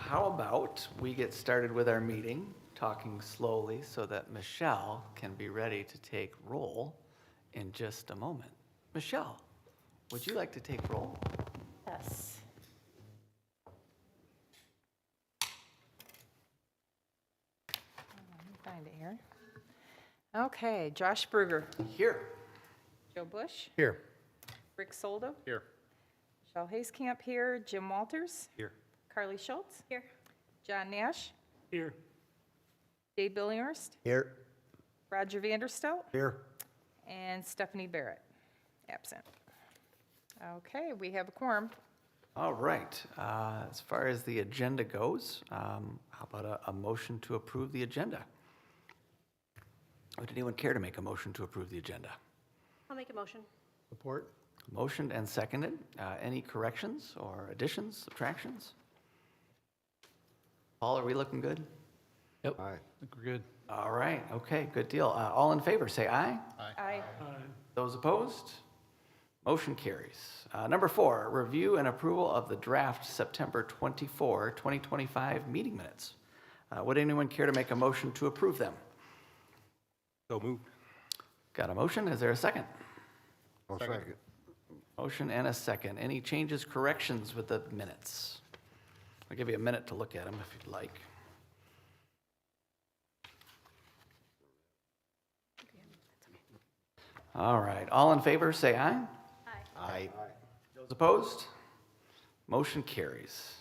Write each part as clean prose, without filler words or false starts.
how about we get started with our meeting, talking slowly so that Michelle can be ready to take roll in just a moment. Michelle, would you like to take roll? Yes. Let me find it here. Okay, Josh Berger, Here. Joe Bush, Here. Rick Soldo, Here. Michelle Hazekamp here, Jim Walters, Here. Carly Schultz. Here. John Nash, Here. Dave Billinghurst, Here. Roger Vanderstout, Here. and Stephanie Barrett, absent. Okay, we have a quorum. All right. As far as the agenda goes, how about a motion to approve the agenda? Would anyone care to make a motion to approve the agenda? I'll make a motion. Support. Motioned and seconded. Any corrections or additions, subtractions? Paul, are we looking good? Yep. Aye. Think we're good. All right, okay, good deal. All in favor, say aye. Aye. Those opposed? Motion carries. Number 4, review and approval of the draft September 24, 2025 meeting minutes. Would anyone care to make a motion to approve them? So moved. Got a motion? Is there a second? I'll second. Motion and a second. Any changes, corrections with the minutes? I'll give you a minute to look at them if you'd like. All right, all in favor, say aye. Aye. Those opposed? Motion carries.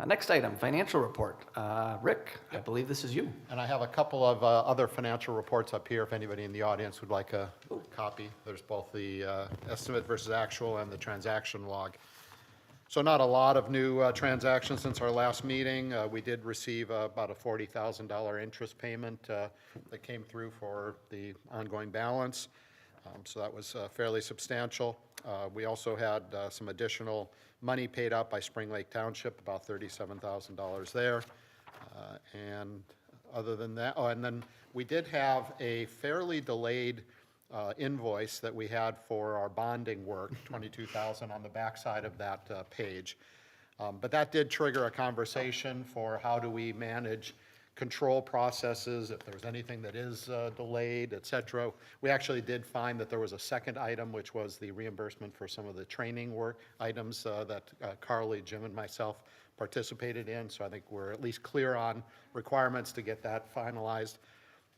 Next item, financial report. Rick, I believe this is you. And I have a couple of other financial reports up here if anybody in the audience would like a copy. There's both the estimate versus actual and the transaction log. So not a lot of new transactions since our last meeting. We did receive about a $40,000 interest payment that came through for the ongoing balance. So that was fairly substantial. We also had some additional money paid out by Spring Lake Township, about $37,000 there. And other than that, oh, and then we did have a fairly delayed invoice that we had for our bonding work, $22,000 on the backside of that page. But that did trigger a conversation for how do we manage control processes, if there's anything that is delayed, et cetera. We actually did find that there was a second item, which was the reimbursement for some of the training work items that Carly, Jim, and myself participated in. So I think we're at least clear on requirements to get that finalized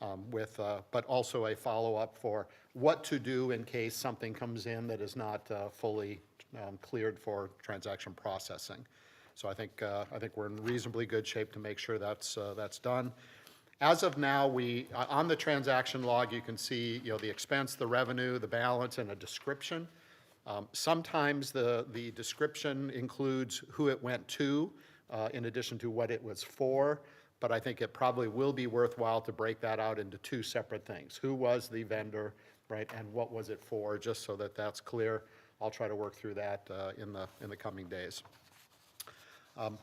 but also a follow-up for what to do in case something comes in that is not fully cleared for transaction processing. So I think we're in reasonably good shape to make sure that's done. As of now, on the transaction log, you can see the expense, the revenue, the balance, and a description. Sometimes the description includes who it went to, in addition to what it was for. But I think it probably will be worthwhile to break that out into two separate things. Who was the vendor, right, and what was it for, just so that that's clear. I'll try to work through that in the coming days.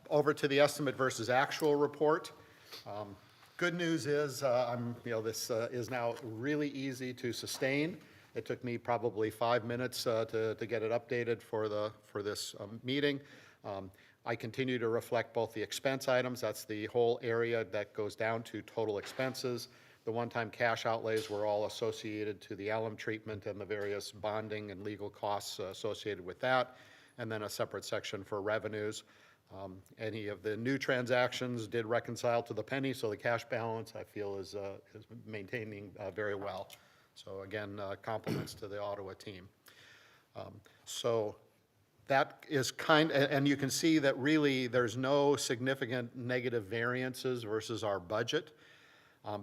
Over to the estimate versus actual report. Good news is, this is now really easy to sustain. It took me probably 5 minutes to get it updated for this meeting. I continue to reflect both the expense items, that's the whole area that goes down to total expenses. The one-time cash outlays were all associated to the alum treatment and the various bonding and legal costs associated with that, and then a separate section for revenues. Any of the new transactions did reconcile to the penny, so the cash balance I feel is maintaining very well. So again, compliments to the Ottawa team. So that is and you can see that really there's no significant negative variances versus our budget.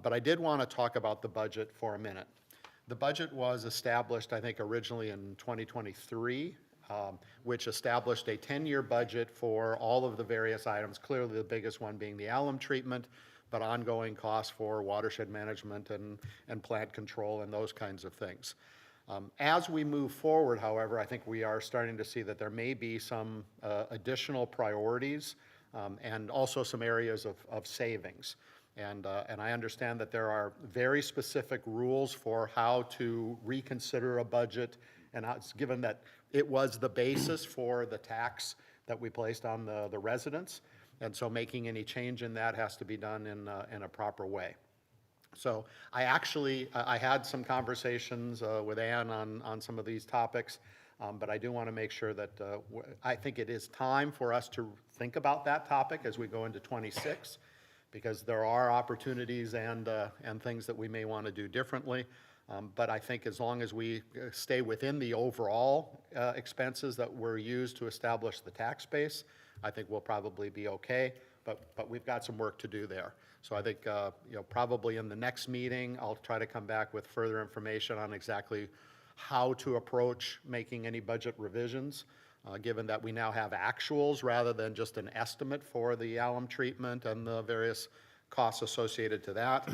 But I did want to talk about the budget for a minute. The budget was established, I think, originally in 2023. Which established a 10-year budget for all of the various items, clearly the biggest one being the alum treatment, but ongoing costs for watershed management and plant control and those kinds of things. As we move forward, however, I think we are starting to see that there may be some additional priorities and also some areas of savings. And I understand that there are very specific rules for how to reconsider a budget, and given that it was the basis for the tax that we placed on the residents, And so making any change in that has to be done in a proper way. So I had some conversations with Ann on some of these topics, but I do want to make sure that, I think it is time for us to think about that topic as we go into '26, because there are opportunities and things that we may want to do differently. But I think as long as we stay within the overall expenses that were used to establish the tax base, I think we'll probably be okay, but we've got some work to do there. So I think, probably in the next meeting, I'll try to come back with further information on exactly how to approach making any budget revisions, given that we now have actuals rather than just an estimate for the alum treatment and the various costs associated to that.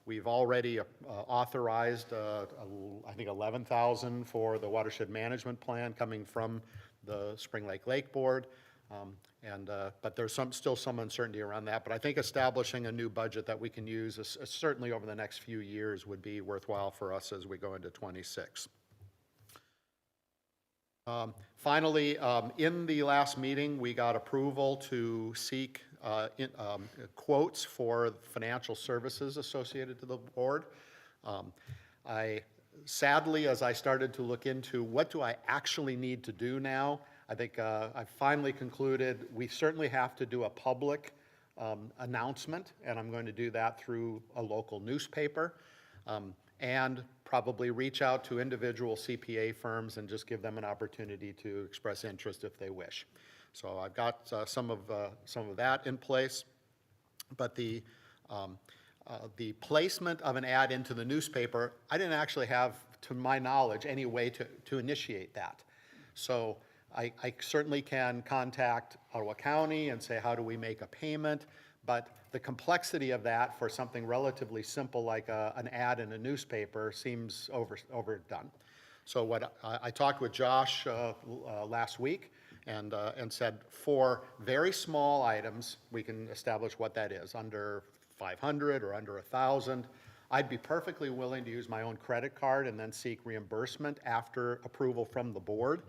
We've already authorized, I think, $11,000 for the watershed management plan coming from the Spring Lake Board. But there's still some uncertainty around that. But I think establishing a new budget that we can use certainly over the next few years would be worthwhile for us as we go into '26. Finally, in the last meeting, we got approval to seek quotes for financial services associated to the board. Sadly, as I started to look into what do I actually need to do now, I think I finally concluded we certainly have to do a public announcement, and I'm going to do that through a local newspaper, and probably reach out to individual CPA firms and just give them an opportunity to express interest if they wish. So I've got some of that in place, but the placement of an ad into the newspaper, I didn't actually have, to my knowledge, any way to initiate that. So I certainly can contact Ottawa County and say, how do we make a payment? But the complexity of that for something relatively simple like an ad in a newspaper seems overdone. So what I talked with Josh last week and said for very small items, we can establish what that is, under 500 or under 1,000. I'd be perfectly willing to use my own credit card and then seek reimbursement after approval from the board.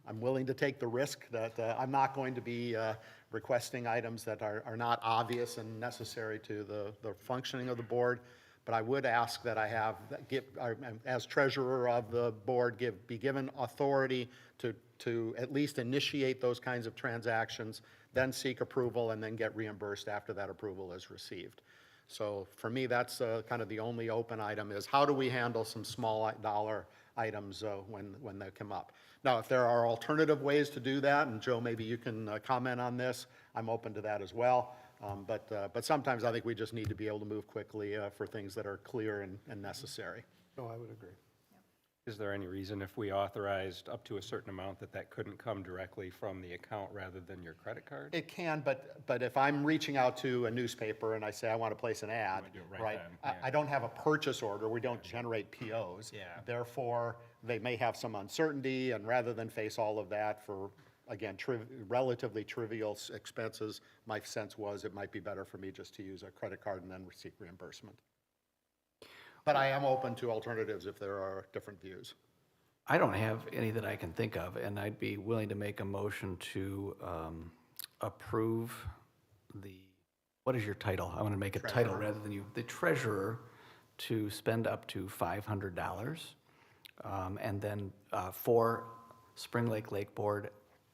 I'm willing to take the risk that I'm not going to be requesting items that are not obvious and necessary to the functioning of the board. But I would ask that I as treasurer of the board, be given authority to at least initiate those kinds of transactions, then seek approval, and then get reimbursed after that approval is received. So for me, that's kind of the only open item is how do we handle some small dollar items when they come up. Now, if there are alternative ways to do that, and Joe, maybe you can comment on this, I'm open to that as well. But sometimes I think we just need to be able to move quickly for things that are clear and necessary. No, I would agree. Is there any reason if we authorized up to a certain amount that couldn't come directly from the account rather than your credit card? It can, but if I'm reaching out to a newspaper and I say I want to place an ad, do it right right? then, yeah. I don't have a purchase order. We don't generate POs. Yeah. Therefore, they may have some uncertainty, and rather than face all of that for, again, relatively trivial expenses, my sense was it might be better for me just to use a credit card and then seek reimbursement. But I am open to alternatives if there are different views. I don't have any that I can think of, and I'd be willing to make a motion to approve what is your title? I want to make a title rather than you, the treasurer, to spend up to $500, and then for Spring Lake Board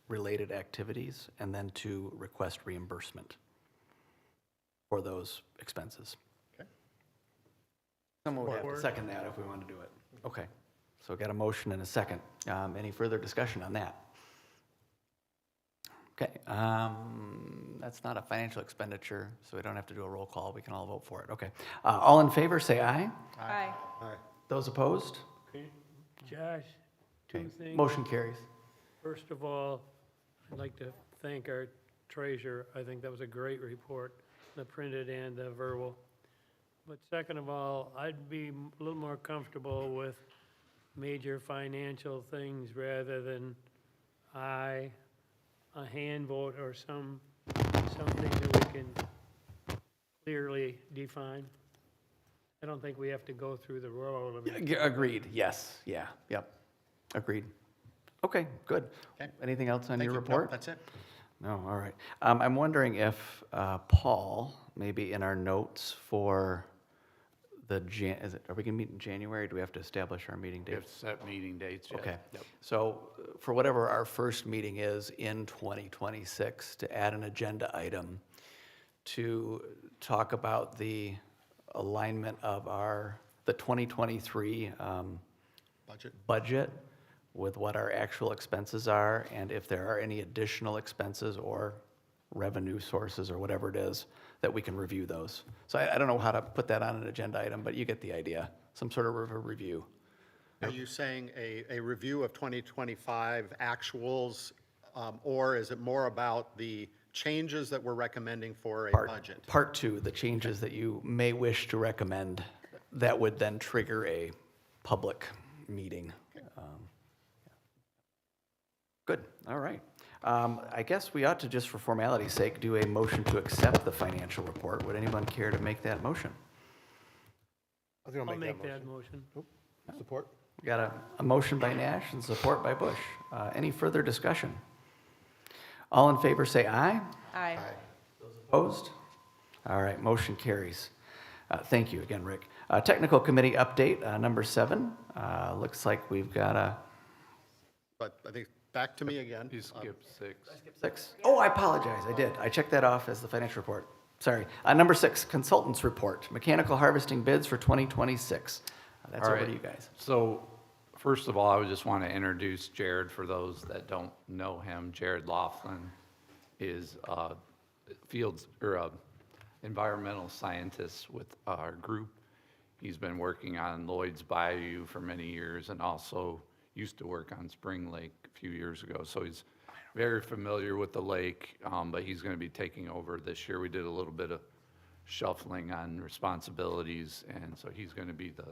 related activities, and then to request reimbursement for those expenses. Someone would have to second that if we want to do it. Okay, so got a motion and a second. Any further discussion on that? Okay, that's not a financial expenditure, so we don't have to do a roll call. We can all vote for it. Okay, all in favor, say aye. Aye. Those opposed? Okay, Josh, two things. Motion carries. First of all, I'd like to thank our treasurer. I think that was a great report, the printed and the verbal. But second of all, I'd be a little more comfortable with major financial things rather than a hand vote or something that we can clearly define. I don't think we have to go through the roll of it. Agreed, yes, yeah, yep, agreed. Okay, good. Okay. Anything else on Thank your you. report? Nope, that's it. No, all right. I'm wondering if Paul, maybe in our notes for are we going to meet in January? Do we have to establish our meeting We have dates? set meeting dates yet. Okay. Yep. So for whatever our first meeting is in 2026, to add an agenda item to talk about the alignment of the 2023 budget with what our actual expenses are, and if there are any additional expenses or revenue sources or whatever it is, that we can review those. So I don't know how to put that on an agenda item, but you get the idea, some sort of a review. Are you saying a review of 2025 actuals, or is it more about the changes that we're recommending for a budget? Part two, the changes that you may wish to recommend, that would then trigger a public meeting. Good, all right. I guess we ought to, just for formality's sake, do a motion to accept the financial report. Would anyone care to make that motion? I'll make that motion. Support? We got a motion by Nash and support by Bush. Any further discussion? All in favor say aye. Aye. Opposed? All right, motion carries. Thank you again, Rick. Technical committee update, number 7. Looks like we've got a But I think, back to me again. You skipped 6. 6. Oh, I apologize, I did. I checked that off as the financial report. Sorry. Number 6, consultants report, mechanical harvesting bids for 2026. That's All over right. to you guys. So, first of all, I would just want to introduce Jared for those that don't know him. Jared Laughlin is a environmental scientist with our group. He's been working on Lloyd's Bayou for many years and also used to work on Spring Lake a few years ago. So he's very familiar with the lake, but he's going to be taking over this year. We did a little bit of shuffling on responsibilities, and so he's going to be the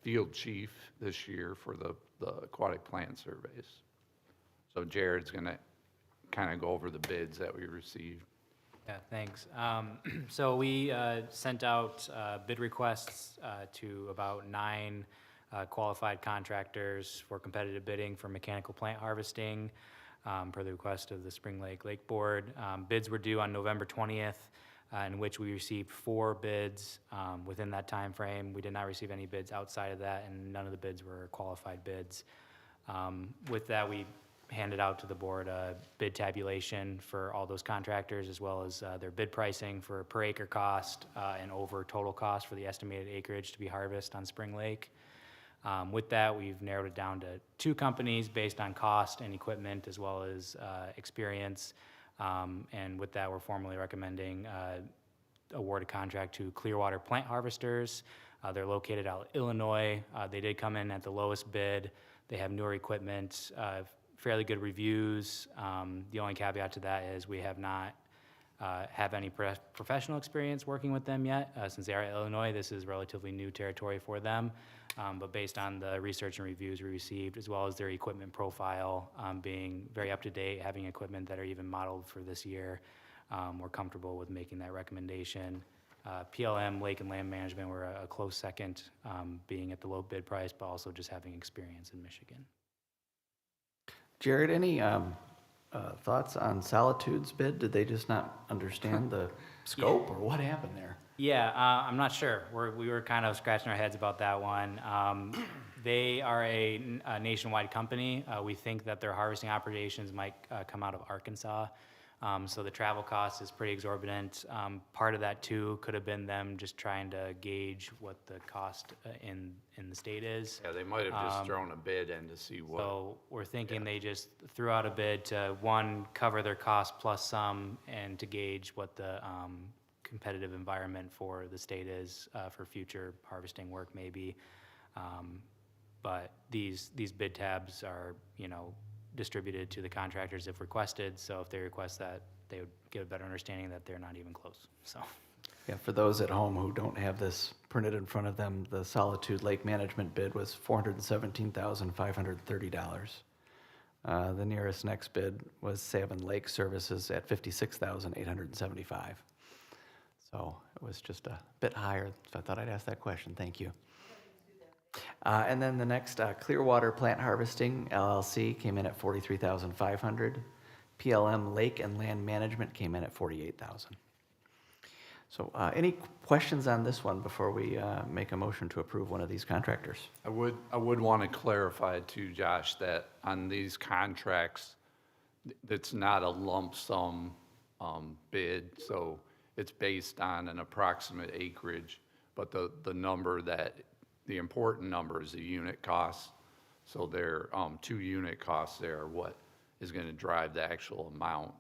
field chief this year for the aquatic plant surveys. So Jared's going to kind of go over the bids that we received. Yeah, thanks. So we sent out bid requests to about 9 qualified contractors for competitive bidding for mechanical plant harvesting per the request of the Spring Lake Lake Board. Bids were due on November 20th, in which we received 4 bids within that time frame. We did not receive any bids outside of that, and none of the bids were qualified bids. With that, we handed out to the board a bid tabulation for all those contractors, as well as their bid pricing for per acre cost and over total cost for the estimated acreage to be harvested on Spring Lake. With that, we've narrowed it down to 2 companies based on cost and equipment, as well as experience. And with that, we're formally recommending award a contract to Clearwater Plant Harvesters. They're located out in Illinois. They did come in at the lowest bid. They have newer equipment, fairly good reviews. The only caveat to that is we have not have any professional experience working with them yet. Since they are in Illinois, this is relatively new territory for them. But based on the research and reviews we received, as well as their equipment profile being very up to date, having equipment that are even modeled for this year, we're comfortable with making that recommendation. PLM, Lake and Land Management, were a close second, being at the low bid price, but also just having experience in Michigan. Jared, any thoughts on Solitude's bid? Did they just not understand the scope, or what happened there? Yeah, I'm not sure. We were kind of scratching our heads about that one. They are a nationwide company. We think that their harvesting operations might come out of Arkansas. So the travel cost is pretty exorbitant. Part of that too could have been them just trying to gauge what the cost in the state is. Yeah, they might have just thrown a bid in to see what. So we're thinking they just threw out a bid to, one, cover their cost plus some, and to gauge what the competitive environment for the state is for future harvesting work maybe. But these bid tabs are, distributed to the contractors if requested. So if they request that, they would get a better understanding that they're not even close, so. Yeah, for those at home who don't have this printed in front of them, the Solitude Lake Management bid was $417,530. The nearest next bid was Savin Lake Services at $56,875. So it was just a bit higher, so I thought I'd ask that question. Thank you. And then the next, Clearwater Plant Harvesting LLC came in at $43,500. PLM Lake and Land Management came in at $48,000. So any questions on this one before we make a motion to approve one of these contractors? I would want to clarify too, Josh, that on these contracts, it's not a lump sum bid, so it's based on an approximate acreage, but the number the important number is the unit cost. So their 2 unit costs there are what is going to drive the actual amount.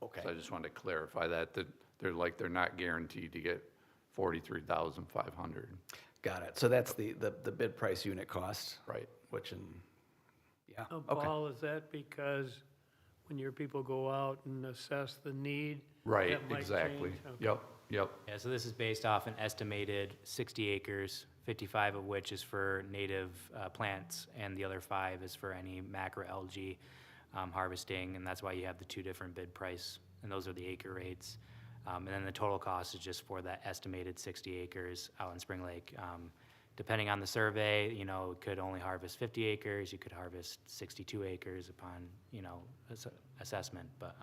Okay. So I just wanted to clarify that they're not guaranteed to get 43,500. Got it. So that's the bid price unit cost? Right. Which yeah, Now, okay. Paul, is that because when your people go out and assess the need? Right, that might exactly. change? Okay. Yep. Yeah, so this is based off an estimated 60 acres, 55 of which is for native plants, and the other 5 is for any macroalgae harvesting, and that's why you have the 2 different bid price, and those are the acre rates. And then the total cost is just for that estimated 60 acres out in Spring Lake. Depending on the survey, you know, it could only harvest 50 acres, you could harvest 62 acres upon, you know, assessment, but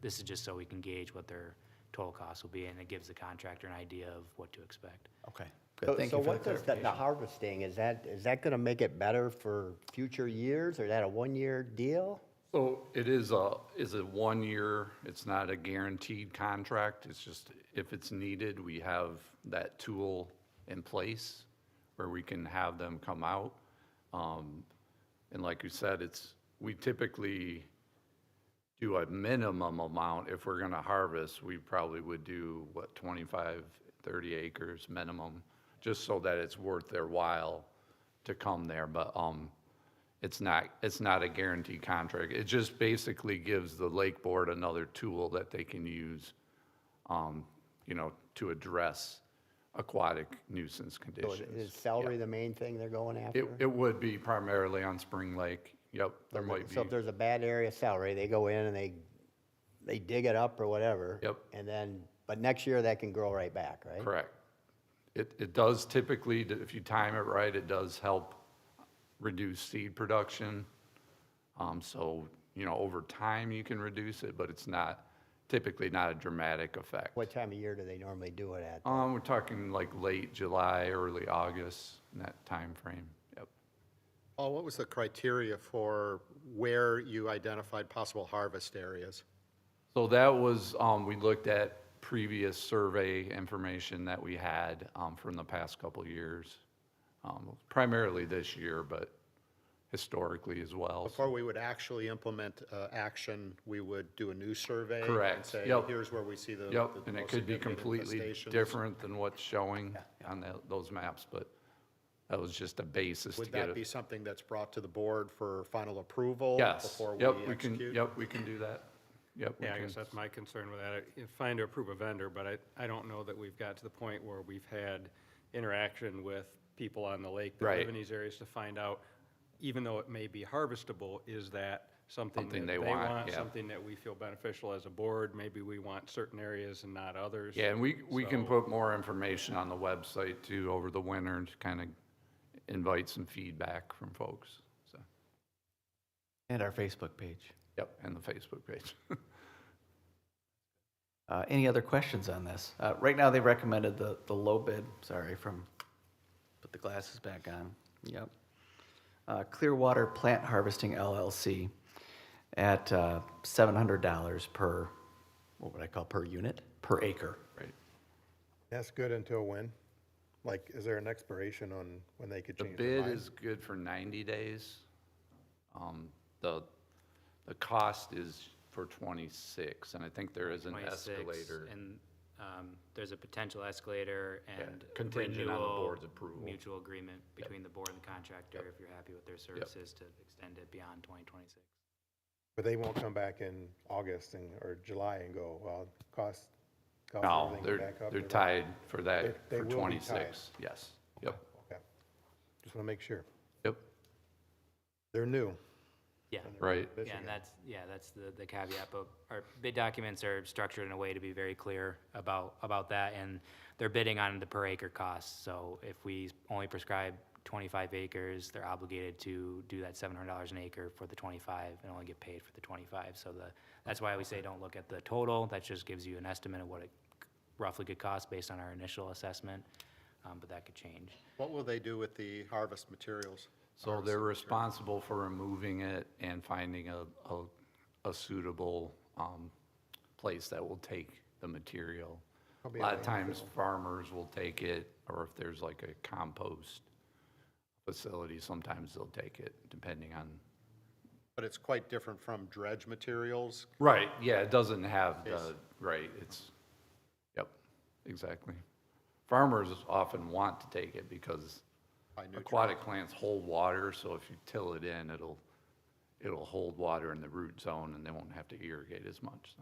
this is just so we can gauge what their total cost will be, and it gives the contractor an idea of what to expect. Okay. Good. Thank you for the what does the clarification. harvesting, is that gonna make it better for future years, or is that a one-year deal? So it is a 1 year, it's not a guaranteed contract, it's just if it's needed, we have that tool in place where we can have them come out. And like you said, we typically do a minimum amount. If we're gonna harvest, we probably would do, 25, 30 acres minimum, just so that it's worth their while to come there. But it's not a guaranteed contract. It just basically gives the lake board another tool that they can use, you know, to address aquatic nuisance So conditions. is salary the main thing they're going after? It would be primarily on Spring Lake. Yep, there might be. So if there's a bad area of salary, they go in and they dig it up or whatever? Yep. And then, but next year that can grow right back, right? Correct. It does typically, if you time it right, it does help reduce seed production. So, you know, over time you can reduce it, but it's typically not a dramatic effect. What time of year do they normally do it at? We're talking like late July, early August, in that time frame. Yep. Paul, what was the criteria for where you identified possible harvest areas? So that was, we looked at previous survey information that we had from the past couple of years. Primarily this year, but historically as well. Before we would actually implement action, we would do a new survey? Correct. And say, Yep. here's where we see the Yep, the and it most could be significant completely infestations. different than what's showing on those maps, but that was just a basis to Would get that be it. something that's brought to the board for final approval? Yes, Before we yep, we can, execute? yep, we can do that. Yep. we Yeah, I can- guess that's my concern with that. It's fine to approve a vendor, but I don't know that we've got to the point where we've had interaction with people on the lake that Right. live in these areas to find out, even though it may be harvestable, is that something Something that they they want, want, yeah. something that we feel beneficial as a board? Maybe we want certain areas and not others. Yeah, and we can So- put more information on the website too over the winter to kind of invite some feedback from folks, so, And our Facebook page. yep, and the Facebook page. Any other questions on this? Right now, they recommended the low bid, put the glasses back on, yep. Clearwater Plant Harvesting LLC at $700 per, what would I call, per unit, per acre. Right. That's good until when? Like, is there an expiration on when they could The change their bid mind? is good for 90 days. The cost is for 26, and I think there is an 26, escalator. And there's a potential escalator and contingent on the renewal, board's approval. mutual agreement between the board and the contractor if you're happy with their services to extend it beyond 2026. But they won't come back in August or July and go, well, cost No, everything back up. they're tied for that, They for will be 26, yes. Yep, Okay. Just want to make sure. yep, They're new. Yeah. right. Yeah, and that's the caveat, but our bid documents are structured in a way to be very clear about that, and they're bidding on the per acre cost. So if we only prescribe 25 acres, they're obligated to do that $700 an acre for the 25 and only get paid for the 25. So That's why we say don't look at the total. That just gives you an estimate of what it roughly could cost based on our initial assessment, but that could change. What will they do with the harvest materials? So they're responsible for removing it and finding a suitable place that will take the material. A lot of times farmers will take it, or if there's like a compost facility, sometimes they'll take it, depending on. But it's quite different from dredge materials. Right, yeah, it doesn't have the, right, yep, exactly. Farmers often want to take it because By nutrients. aquatic plants hold water, so if you till it in, it'll hold water in the root zone and they won't have to irrigate as much.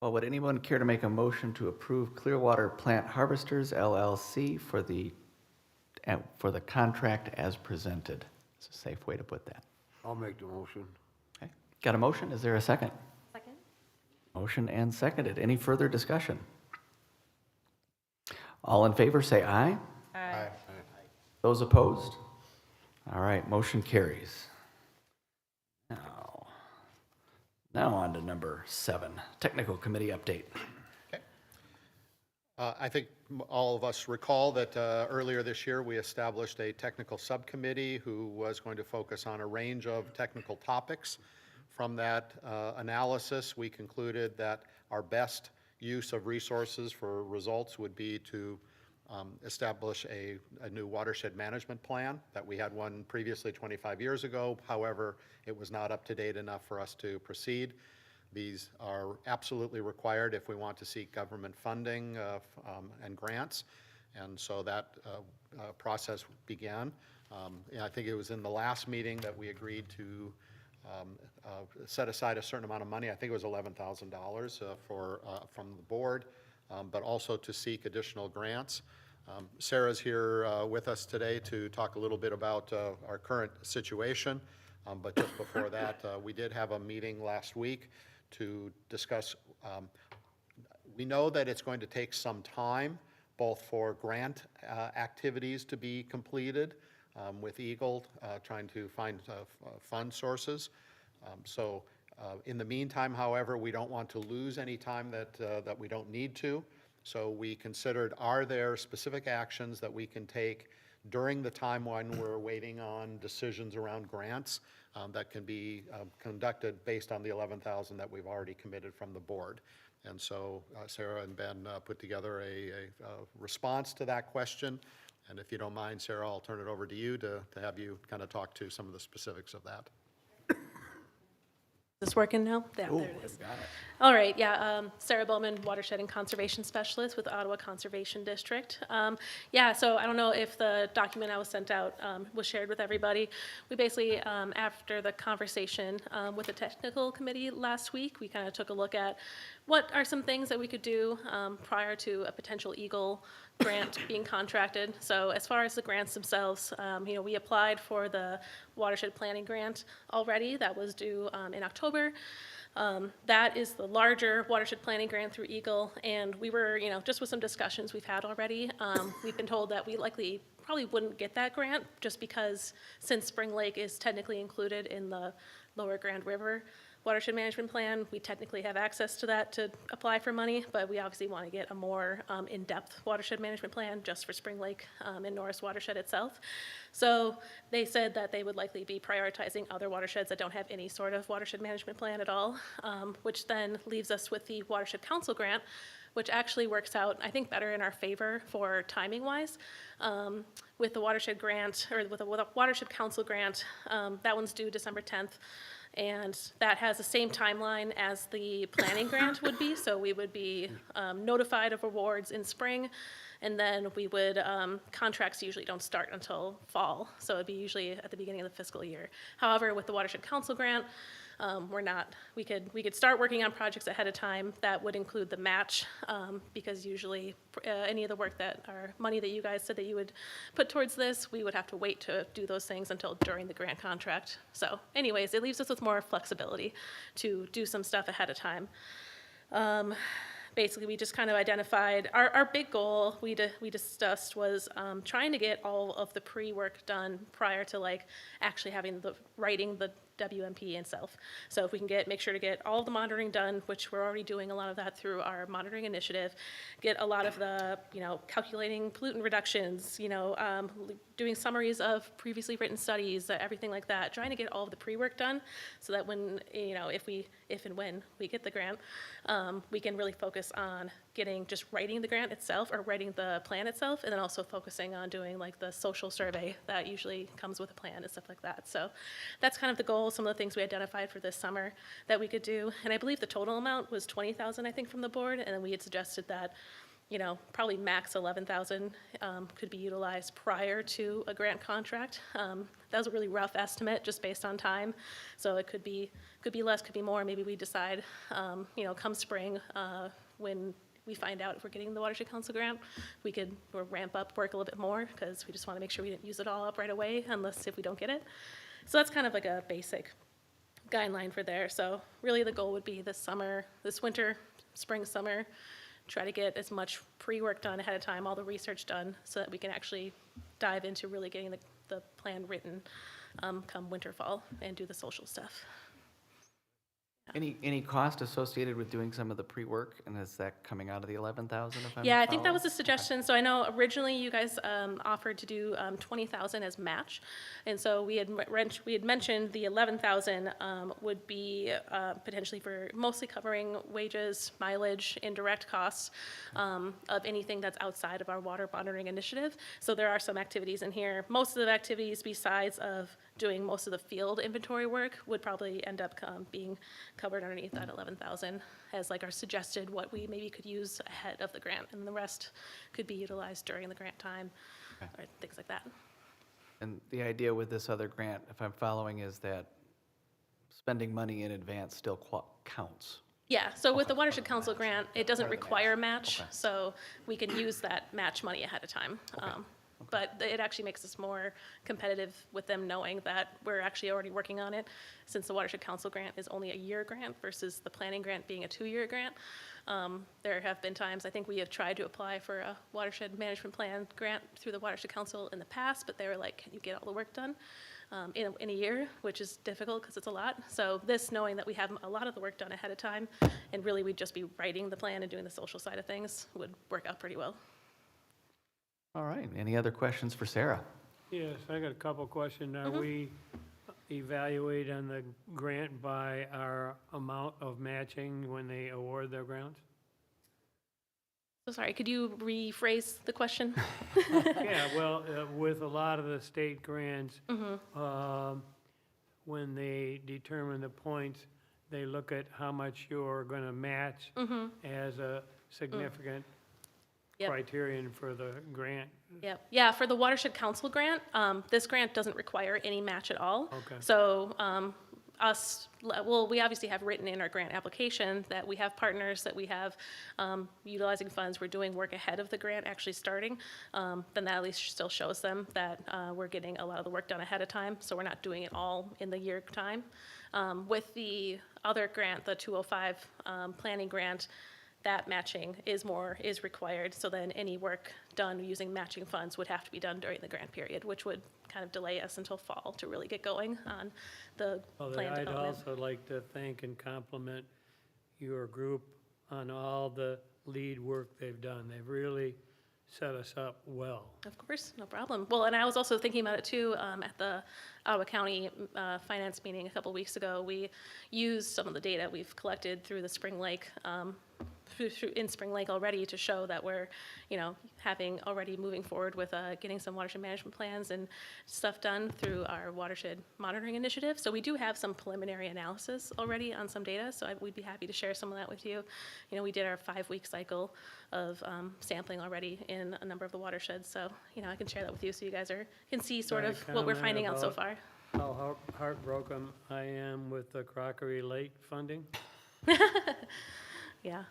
Well, would anyone care to make a motion to approve Clearwater Plant Harvesters LLC for the contract as presented? It's a safe way to put that. I'll make the motion. Okay, got a motion? Is there a second? Second? Motion and seconded. Any further discussion? All in favor, say aye. Aye. Those opposed? All right, motion carries. Now on to number 7, technical committee update. I think all of us recall that earlier this year, we established a technical subcommittee who was going to focus on a range of technical topics. From that analysis, we concluded that our best use of resources for results would be to establish a new watershed management plan, that we had one previously 25 years ago. However, it was not up to date enough for us to proceed. These are absolutely required if we want to seek government funding and grants. And so that process began. And I think it was in the last meeting that we agreed to set aside a certain amount of money. I think it was $11,000 from the board, but also to seek additional grants. Sarah's here with us today to talk a little bit about our current situation. But just before that, we did have a meeting last week to discuss. We know that it's going to take some time, both for grant activities to be completed with Eagle, trying to find fund sources. So in the meantime, however, we don't want to lose any time that we don't need to. So we considered, are there specific actions that we can take during the time when we're waiting on decisions around grants that can be conducted based on the $11,000 that we've already committed from the board. And so Sarah and Ben put together a response to that question. And if you don't mind, Sarah, I'll turn it over to you to have you kind of talk to some of the specifics of that. Is this working now? Yeah, there it is. All right, yeah, Sarah Bowman, Watershed and Conservation Specialist with Ottawa Conservation District. Yeah, so I don't know if the document I was sent out was shared with everybody. We basically, after the conversation with the technical committee last week, we kind of took a look at what are some things that we could do prior to a potential Eagle grant being contracted. So as far as the grants themselves, we applied for the watershed planning grant already. That was due in October. That is the larger watershed planning grant through Eagle, and we were, just with some discussions we've had already, we've been told that we likely probably wouldn't get that grant just because since Spring Lake is technically included in the Lower Grand River Watershed Management Plan, we technically have access to that to apply for money, but we obviously want to get a more in-depth watershed management plan just for Spring Lake and Norris Watershed itself. So they said that they would likely be prioritizing other watersheds that don't have any sort of watershed management plan at all, which then leaves us with the Watershed Council grant, which actually works out, I think, better in our favor for timing-wise. With the watershed grant, or with a Watershed Council grant, that one's due December 10th. And that has the same timeline as the planning grant would be. So we would be notified of awards in spring, and then we would, contracts usually don't start until fall. So it'd be usually at the beginning of the fiscal year. However, with the Watershed Council grant, we could start working on projects ahead of time. That would include the match, because usually any of the work or money that you guys said that you would put towards this, we would have to wait to do those things until during the grant contract. So anyways, it leaves us with more flexibility to do some stuff ahead of time. basically, we just kind of identified, our big goal we discussed was trying to get all of the pre-work done prior to like actually having writing the WMP itself. So if we can make sure to get all of the monitoring done, which we're already doing a lot of that through our monitoring initiative, get a lot of the, calculating pollutant reductions, doing summaries of previously written studies, everything like that, trying to get all of the pre-work done so that when, if and when we get the grant, we can really focus on just writing the grant itself or writing the plan itself, and then also focusing on doing like the social survey that usually comes with a plan and stuff like that. So that's kind of the goal, some of the things we identified for this summer that we could do. And I believe the total amount was 20,000, I think, from the board, and then we had suggested that probably max 11,000 could be utilized prior to a grant contract. That was a really rough estimate, just based on time. So it could be less, could be more. Maybe we decide, come spring, when we find out if we're getting the Watershed Council grant, we could ramp up work a little bit more, because we just want to make sure we didn't use it all up right away, unless if we don't get it. So that's kind of like a basic guideline for there. So really the goal would be this winter, spring, summer, try to get as much pre-work done ahead of time, all the research done, so that we can actually dive into really getting the plan written come winter, fall, and do the social stuff. Any cost associated with doing some of the pre-work, and is that coming out of the 11,000? Yeah, I think that was a suggestion. So I know originally you guys offered to do 20,000 as match, and so we had mentioned the 11,000 would be potentially for mostly covering wages, mileage, indirect costs of anything that's outside of our water monitoring initiative. So there are some activities in here. Most of the activities, besides of doing most of the field inventory work, would probably end up being covered underneath that 11,000 as like our suggested what we maybe could use ahead of the grant, and the rest could be utilized during the grant time, or things like that. And the idea with this other grant, if I'm following, is that spending money in advance still counts. Yeah, so with the Watershed Council grant, it doesn't require match, so we can use that match money ahead of time. But it actually makes us more competitive with them, knowing that we're actually already working on it, since the Watershed Council grant is only a year grant versus the planning grant being a 2-year grant. There have been times, I think we have tried to apply for a watershed management plan grant through the Watershed Council in the past, but they were like, can you get all the work done in a year, which is difficult because it's a lot. So this, knowing that we have a lot of the work done ahead of time, and really we'd just be writing the plan and doing the social side of things, would work out pretty well. All right, any other questions for Sarah? Yes, I got a couple questions. Are we evaluate on the grant by our amount of matching when they award their grants? So sorry, could you rephrase the question? Yeah, well, with a lot of the state grants, when they determine the points, they look at how much you're going to match as a significant criterion for the grant. Yep. Yeah, for the Watershed Council grant, this grant doesn't require any match at all. Okay. So we obviously have written in our grant application that we have partners, that we have utilizing funds, we're doing work ahead of the grant actually starting, then that at least still shows them that we're getting a lot of the work done ahead of time, so we're not doing it all in the year time. With the other grant, the 205 planning grant, that matching is required, so then any work done using matching funds would have to be done during the grant period, which would kind of delay us until fall to really get going on the plan I'd development. also like to thank and compliment your group on all the lead work they've done. They've really set us up well. Of course, no problem. Well, and I was also thinking about it too, at the Ottawa County Finance meeting a couple weeks ago. We used some of the data we've collected through the Spring Lake, in Spring Lake already, to show that we're, already moving forward with getting some watershed management plans and stuff done through our watershed monitoring initiative. So we do have some preliminary analysis already on some data, so we'd be happy to share some of that with you. We did our 5-week cycle of sampling already in a number of the watersheds, so, I can share that with you so you guys can see sort of what we're finding out so far. How heartbroken I am with the Crockery Lake funding. Yeah.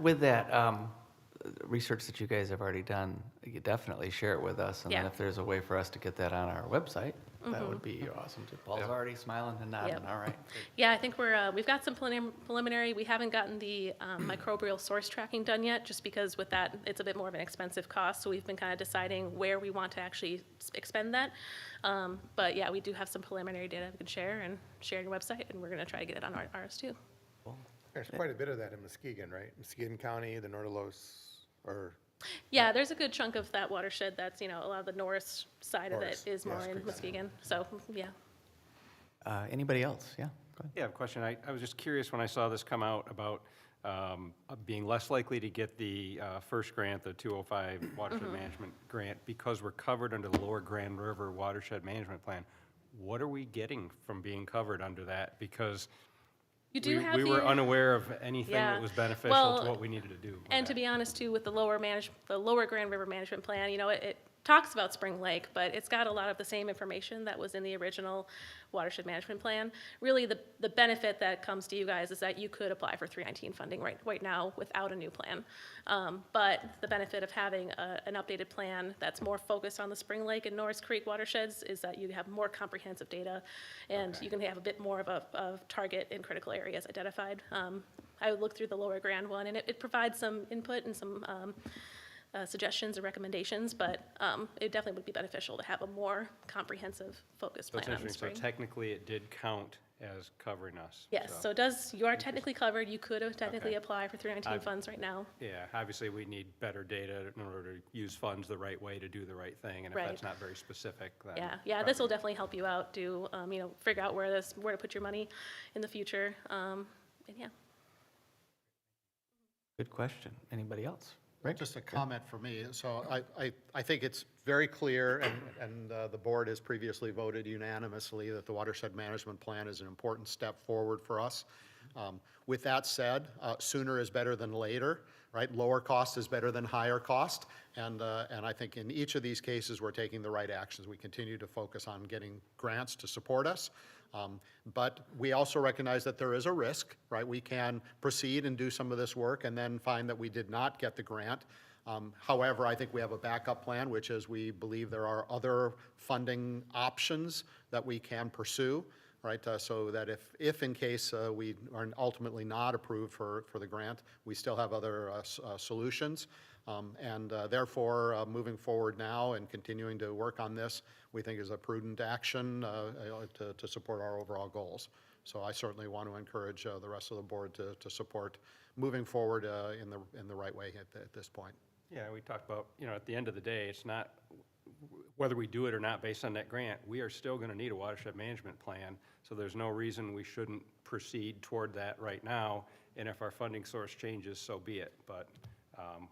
With that research that you guys have already done, you definitely share it with us. And then Yeah. if there's a way for us to get that on our website, That would be awesome. too. Paul's Yep. already smiling and nodding, Yep. all right. Yeah, I think we've got some preliminary, we haven't gotten the microbial source tracking done yet, just because with that, it's a bit more of an expensive cost, so we've been kind of deciding where we want to actually expend that. But yeah, we do have some preliminary data we can share and share on your website, and we're gonna try to get it on ours too. There's quite a bit of that in Muskegon, right? Muskegon County, the Nordalos, or, Yeah, there's a good chunk of that watershed that's, a lot of the Norris side of it Norris, is more yes, in Creek. Muskegon, so, yeah. Anybody else? Yeah, go ahead. Yeah, I have a question. I was just curious when I saw this come out about being less likely to get the first grant, the 205 watershed management grant, because we're covered under the Lower Grand River Watershed Management Plan. What are we getting from being covered under that? Because You do have we were here- unaware of anything Yeah. that was beneficial Well, to what we needed to do. with And to that. be honest too, with the Lower Grand River Management Plan, it talks about Spring Lake, but it's got a lot of the same information that was in the original Watershed Management Plan. Really, the benefit that comes to you guys is that you could apply for 319 funding right now without a new plan. But the benefit of having an updated plan that's more focused on the Spring Lake and Norris Creek watersheds is that you have more comprehensive data, and you can have a bit more of a target in critical areas identified. I would look through the Lower Grand one, and it provides some input and some suggestions or recommendations, but it definitely would be beneficial to have a more comprehensive, focused So it's plan on the interesting. spring. So technically, it did count as covering us. Yes, so you are technically covered. You could have technically Okay. applied for 319 funds right now. Yeah, obviously, we need better data in order to use funds the right way to do the right thing, and if Right. that's not very specific, then. Yeah, this will probably- definitely help you out, figure out where to put your money in the future. And yeah. Good question. Anybody else? Rick? Just a comment for me. So I think it's very clear, and the board has previously voted unanimously that the watershed management plan is an important step forward for us. With that said, sooner is better than later, right? Lower cost is better than higher cost. And I think in each of these cases, we're taking the right actions. We continue to focus on getting grants to support us. But we also recognize that there is a risk, right? We can proceed and do some of this work and then find that we did not get the grant. However, I think we have a backup plan, which is we believe there are other funding options that we can pursue, right? So that if in case we are ultimately not approved for the grant, we still have other solutions. Therefore, moving forward now and continuing to work on this, we think is a prudent action to support our overall goals. So I certainly want to encourage the rest of the board to support moving forward in the right way at this point. Yeah, we talked about, at the end of the day, it's not whether we do it or not based on that grant, we are still going to need a watershed management plan. So there's no reason we shouldn't proceed toward that right now. And if our funding source changes, so be it. But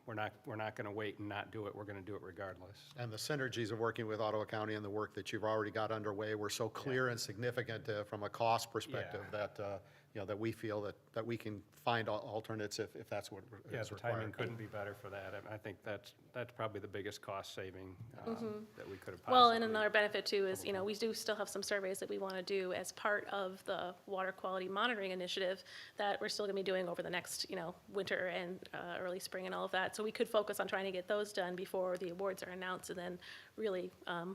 we're not going to wait and not do it. We're going to do it regardless. And the synergies of working with Ottawa County and the work that you've already got underway were so clear and significant from a cost perspective that we feel that we can find alternates if that's what Yeah, is the required. timing couldn't be better for that. I think that's probably the biggest cost saving that we could have possibly. Well, and another benefit too is, we do still have some surveys that we want to do as part of the water quality monitoring initiative that we're still going to be doing over the next, winter and early spring and all of that. So we could focus on trying to get those done before the awards are announced and then really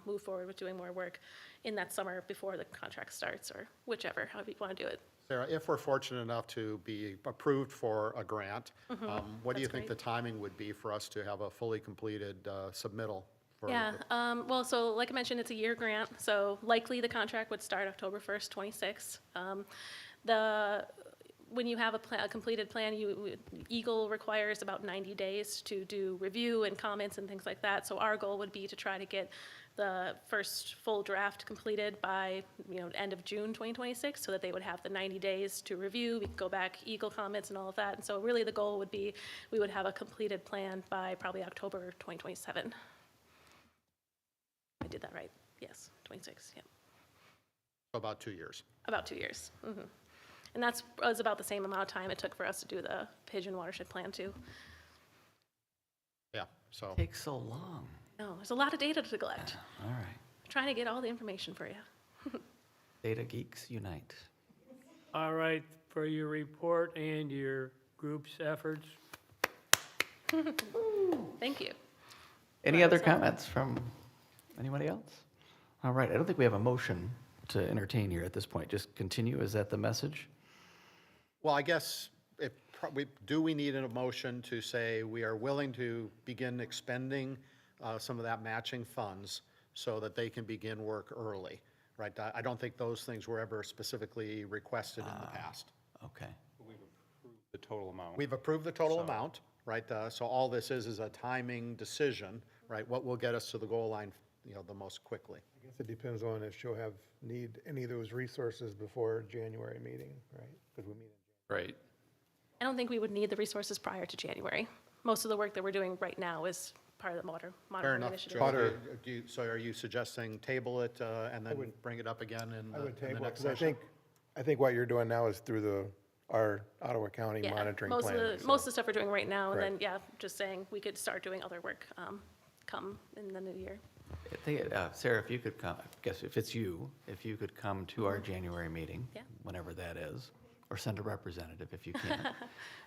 move forward with doing more work in that summer before the contract starts or whichever, however you want to do it. Sarah, if we're fortunate enough to be approved for a grant, what do you That's think the timing would be for us to have a fully completed submittal? For Yeah, well, so like I mentioned, it's a year grant, so likely the contract would start October 1st, 26. When you have a completed plan, Eagle requires about 90 days to do review and comments and things like that. So our goal would be to try to get the first full draft completed by, end of June 2026, so that they would have the 90 days to review. We could go back, Eagle comments and all of that. And so really the goal would be, we would have a completed plan by probably October 2027. I did that right. Yes, 26, yeah. About 2 years. About 2 years. And that was about the same amount of time it took for us to do the Pigeon watershed plan too. Yeah, so. Takes so long. No, there's a lot of data to collect. All right. I'm trying to get all the information for you. Data geeks unite. All right, for your report and your group's efforts. Thank you. Any other comments from anybody else? All right, I don't think we have a motion to entertain here at this point. Just continue, is that the message? Well, I guess do we need a motion to say we are willing to begin expending some of that matching funds so that they can begin work early, right? I don't think those things were ever specifically requested in the past. Okay. The total amount. We've approved the total amount, right? So all this is a timing decision, right? What will get us to the goal line, the most quickly. I guess it depends on if she'll need any of those resources before January meeting, right? Because we meet in Right. I don't think we would need the resources prior to January. Most of the work that we're doing right now is part of the Fair monitoring enough, initiative. Joe. So are you suggesting table it and then bring it up again in I would the table, next because session? I think what you're doing now is through our Ottawa County Yeah, monitoring most of plan. the, most of the stuff we're doing right now, and then, Correct. yeah, just saying, we could start doing other work, come in the new year. I think, Sarah, if you could come, I guess if it's you, if you could come to our January meeting, Yeah. whenever that is, or send a representative if you can,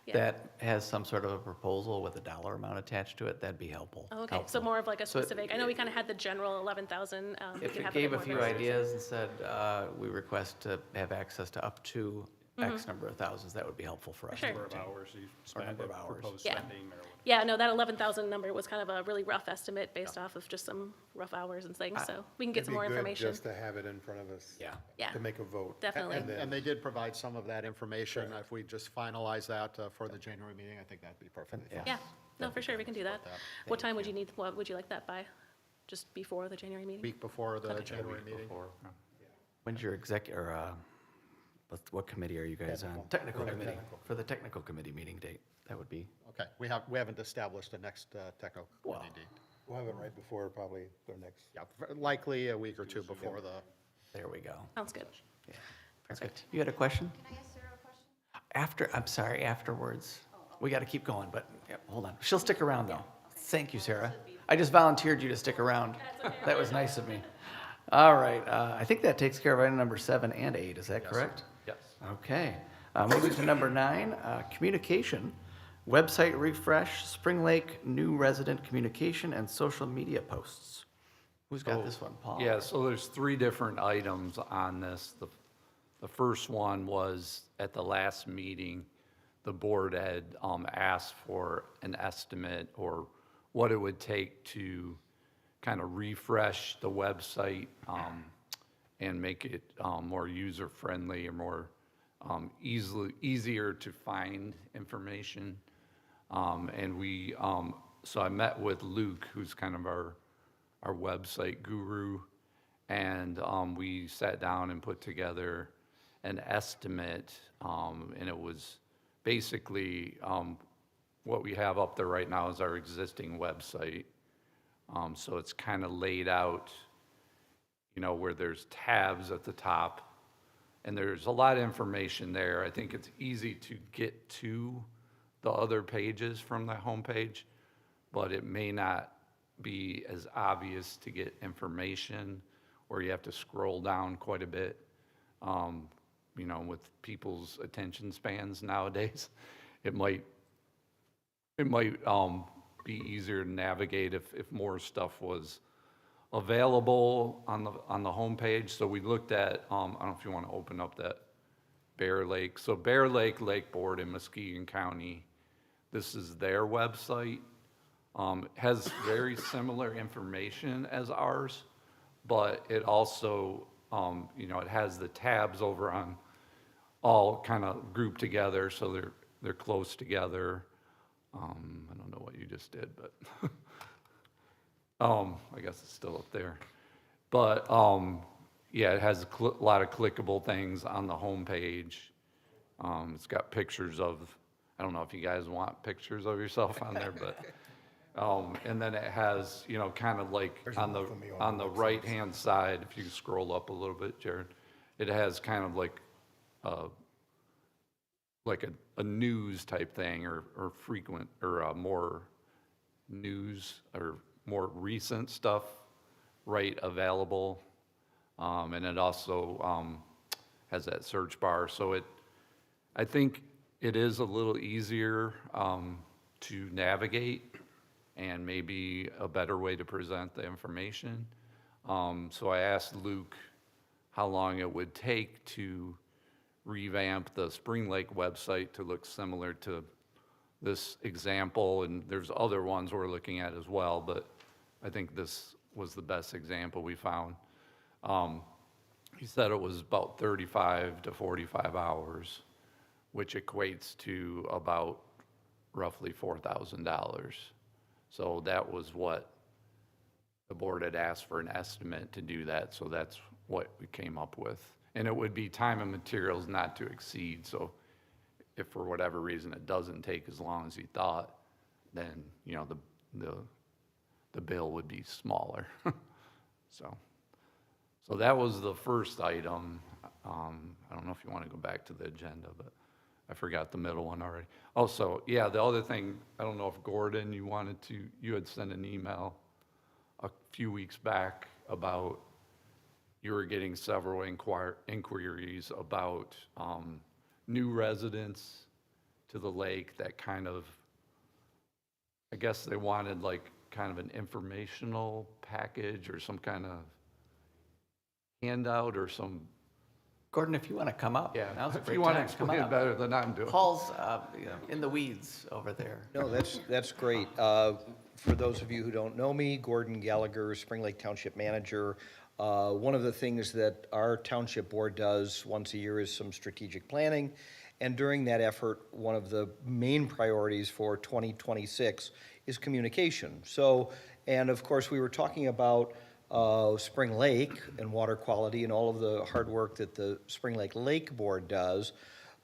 Yeah. that has some sort of a proposal with a dollar amount attached to it, that'd be helpful. Oh, okay, so helpful. more of like a So it- specific, I know we kind of had the general 11,000. we If could it have gave bit a more few specific. ideas and said, we request to have access to up to Mm-hmm. X number of thousands, that would be helpful for us. sure. Number of hours you spent, number of hours. proposed Yeah. spending or whatever. Yeah, no, that 11,000 number was kind of a really rough estimate based off of just some rough hours and things, so we can get some more It'd be good information. just to have it in front of us. Yeah. Yeah. To make a vote. Definitely. And they did provide some of that information. If we just finalize that for the January meeting, I think that'd be perfect. Yeah. Yeah, no, for sure, we can do that. that. What time would you need, what would you like that by? Just before the January meeting? Week before the January meeting. When's your what committee are you guys on? Technical committee, for the technical committee meeting date, that would be, Okay, we haven't established the next technical committee date. We'll have it right before probably their next. Yeah, likely a week or two before the, there we go. Sounds good. Perfect. You had a question? Can I ask Sarah a question? I'm sorry, afterwards. We got to keep going, but, yeah, hold on. She'll stick around, though. Thank you, Sarah. I just volunteered you to stick around. That was nice of me. All right, I think that takes care of item number 7 and 8, is that correct? Yes. Okay. Moving to number 9, communication, website refresh, Spring Lake new resident communication, and social media posts. Who's got this one, Paul? Yeah, so there's 3 different items on this. The first one was at the last meeting, the board had asked for an estimate or what it would take to kind of refresh the website and make it more user-friendly or more easier to find information. And so I met with Luke, who's kind of our website guru, and we sat down and put together an estimate, and it was basically what we have up there right now is our existing website. So it's kind of laid out, where there's tabs at the top, and there's a lot of information there. I think it's easy to get to the other pages from the homepage, but it may not be as obvious to get information, or you have to scroll down quite a bit. With people's attention spans nowadays, it might be easier to navigate if more stuff was available on the homepage. So we looked at, I don't know if you want to open up that Bear Lake. So Bear Lake Lake Board in Muskegon County, this is their website. Has very similar information as ours, but it also, it has the tabs over on all kind of grouped together, so they're close together. I don't know what you just did, but I guess it's still up there. But yeah, it has a lot of clickable things on the homepage. It's got pictures of, I don't know if you guys want pictures of yourself on there, but and then it has, kind of like on the right-hand side, if you scroll up a little bit, Jared, it has kind of like a news type thing or frequent or more news or more recent stuff right available. And it also has that search bar. So I think it is a little easier to navigate and maybe a better way to present the information. So I asked Luke how long it would take to revamp the Spring Lake website to look similar to this example, and there's other ones we're looking at as well, but I think this was the best example we found. He said it was about 35 to 45 hours, which equates to about roughly $4,000. So that was what the board had asked for, an estimate to do that, so that's what we came up with. And it would be time and materials not to exceed, so if for whatever reason it doesn't take as long as he thought, then, you know, the bill would be smaller. So that was the first item. I don't know if you want to go back to the agenda, but I forgot the middle one already. Also, yeah, the other thing, I don't know if Gordon, you had sent an email a few weeks back about you were getting several inquiries about new residents to the lake that kind of, I guess they wanted like kind of an informational package or some kind of handout or some. Gordon, if you want to come up, now's a If great you want to time. Come on explain it up. better than I'm doing. Paul's in the weeds over there. No, that's great. For those of you who don't know me, Gordon Gallagher, Spring Lake Township Manager. One of the things that our township board does once a year is some strategic planning. And during that effort, one of the main priorities for 2026 is communication. So, and of course, we were talking about Spring Lake and water quality and all of the hard work that the Spring Lake Lake Board does.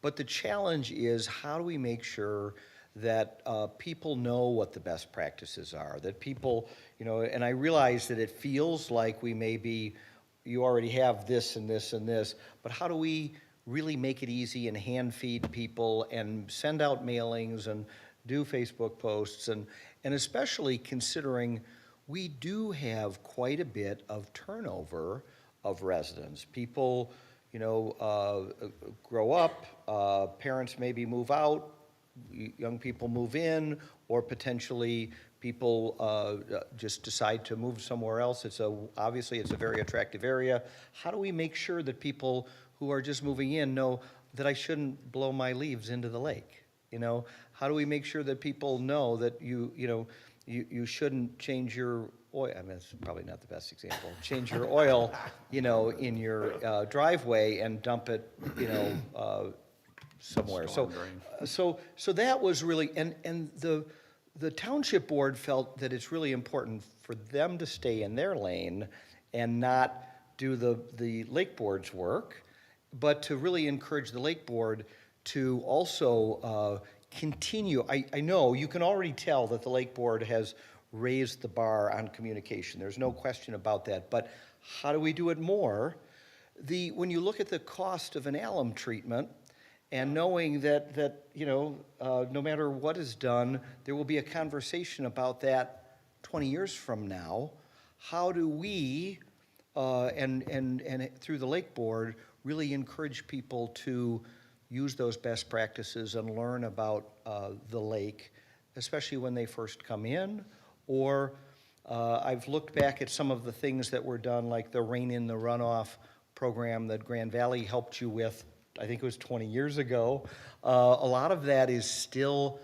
But the challenge is, how do we make sure that people know what the best practices are, that people, you know, and I realize that it feels like we may be, you already have this and this and this, but how do we really make it easy and hand feed people and send out mailings and do Facebook posts, and especially considering we do have quite a bit of turnover of residents. People, you know, grow up, parents maybe move out, young people move in, or potentially people just decide to move somewhere else. Obviously it's a very attractive area. How do we make sure that people who are just moving in know that I shouldn't blow my leaves into the lake? You know, how do we make sure that people know that you shouldn't change your oil? I mean, that's probably not the best example. Change your oil, you know, in your driveway and dump it, you know, somewhere. Storm drain. So that was really, and the township board felt that it's really important for them to stay in their lane and not do the lake board's work, but to really encourage the lake board to also continue. I know you can already tell that the lake board has raised the bar on communication. There's no question about that. But how do we do it more? When you look at the cost of an alum treatment, and knowing that you know, no matter what is done, there will be a conversation about that 20 years from now. How do we, and through the lake board, really encourage people to use those best practices and learn about the lake, especially when they first come in? Or I've looked back at some of the things that were done, like the Rain in the Runoff program that Grand Valley helped you with, I think it was 20 years ago. A lot of that is still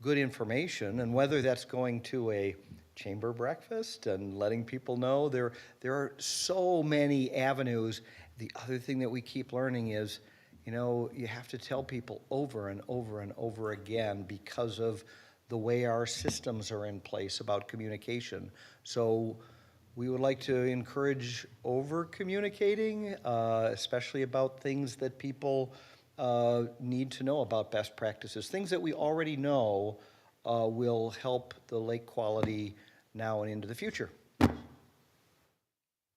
good information, and whether that's going to a chamber breakfast and letting people know, there are so many avenues. The other thing that we keep learning is, you know, you have to tell people over and over and over again because of the way our systems are in place about communication. So we would like to encourage over-communicating, especially about things that people need to know about best practices. Things that we already know will help the lake quality now and into the future.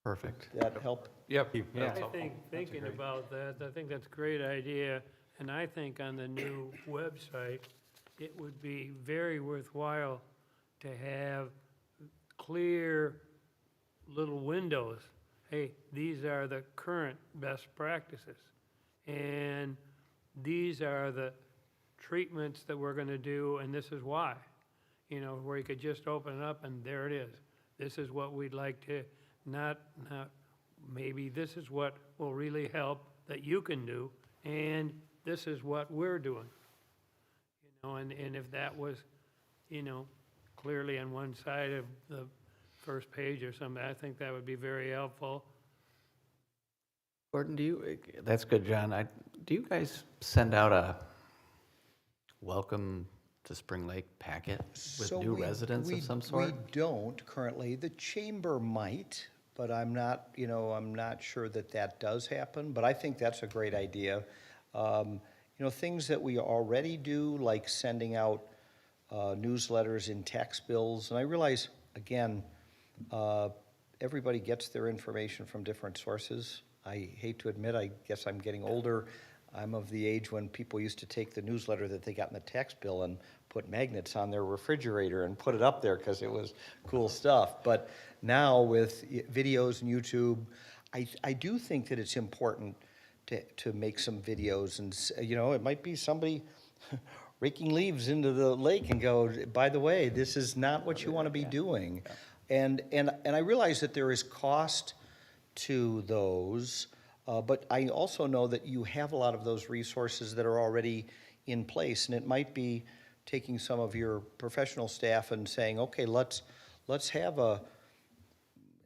Perfect. Did that help? Yep. I think, thinking about that, I think that's a great idea, and I think on the new website, it would be very worthwhile to have clear little windows. Hey, these are the current best practices, and these are the treatments that we're gonna do, and this is why. You know, where you could just open it up and there it is. This is what we'd like to not, maybe this is what will really help that you can do, and this is what we're doing. You know, and if that was, you know, clearly on one side of the first page or something, I think that would be very helpful. Gordon, that's good, John. Do you guys send out a welcome to Spring Lake packet with So new we- residents we- of some sort? We don't currently. The chamber might, but I'm not, you know, I'm not sure that that does happen, but I think that's a great idea. You know, things that we already do, like sending out newsletters in tax bills, and I realize, again, everybody gets their information from different sources. I hate to admit, I guess I'm getting older. I'm of the age when people used to take the newsletter that they got in the tax bill and put magnets on their refrigerator and put it up there because it was cool stuff. But now with videos and YouTube, I do think that it's important to make some videos, and you know, it might be somebody raking leaves into the lake and go, by the way, this is not what you want to be doing. And I realize that there is cost to those, but I also know that you have a lot of those resources that are already in place, and it might be taking some of your professional staff and saying, okay, let's have a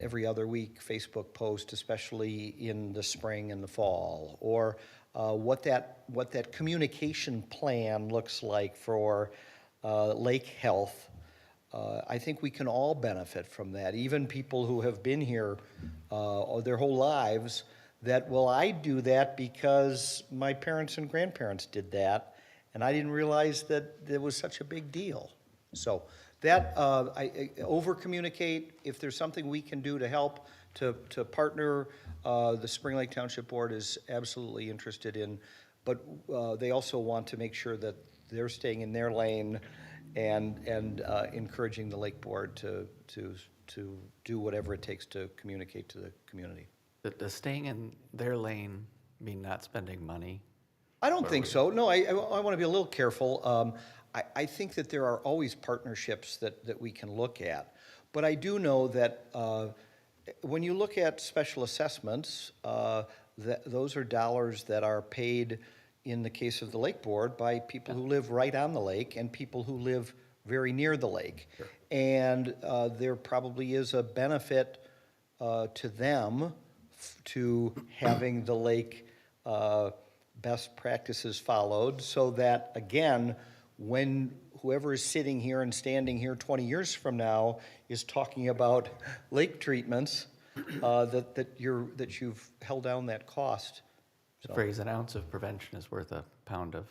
every other week Facebook post, especially in the spring and the fall, or what that communication plan looks like for lake health. I think we can all benefit from that, even people who have been here their whole lives, that, well, I do that because my parents and grandparents did that, and I didn't realize that it was such a big deal. So that, I over-communicate. If there's something we can do to help, to partner, the Spring Lake Township Board is absolutely interested in, but they also want to make sure that they're staying in their lane and encouraging the Lake Board to do whatever it takes to communicate to the community. Does staying in their lane mean not spending money? I don't think so. No, I want to be a little careful. I think that there are always partnerships that we can look at. But I do know that when you look at special assessments, those are dollars that are paid, in the case of the Lake Board, by people who live right on the lake and people who live very near the lake. Sure. And there probably is a benefit to them to having the lake best practices followed, so that, again, when whoever is sitting here and standing here 20 years from now is talking about lake treatments, that you've held down that cost. The phrase, an ounce of prevention is worth a pound of.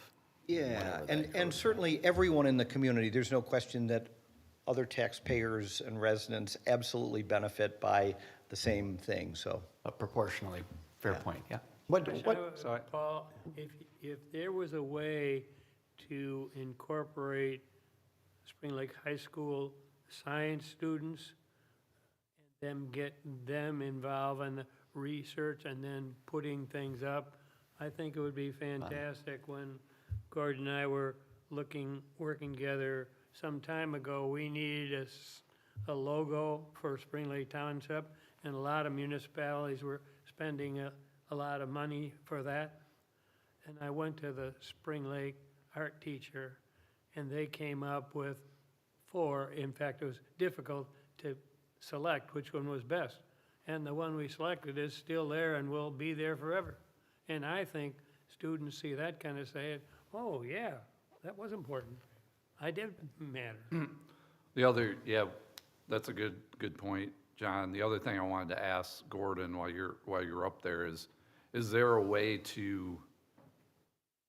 Yeah, and certainly everyone in the community, there's no question that other taxpayers and residents absolutely benefit by the same thing, so. Proportionally, fair point, yeah. Paul, if there was a way to incorporate Spring Lake High School science students and then get them involved in the research and then putting things up, I think it would be fantastic. When Gordon and I were working together some time ago, we needed a logo for Spring Lake Township, and a lot of municipalities were spending a lot of money for that. And I went to the Spring Lake art teacher, and they came up with 4. In fact, it was difficult to select which one was best. And the one we selected is still there and will be there forever. And I think students see that kind of say, oh, yeah, that was important. I did matter. The other, yeah, that's a good point, John. The other thing I wanted to ask Gordon while you're up there is there a way to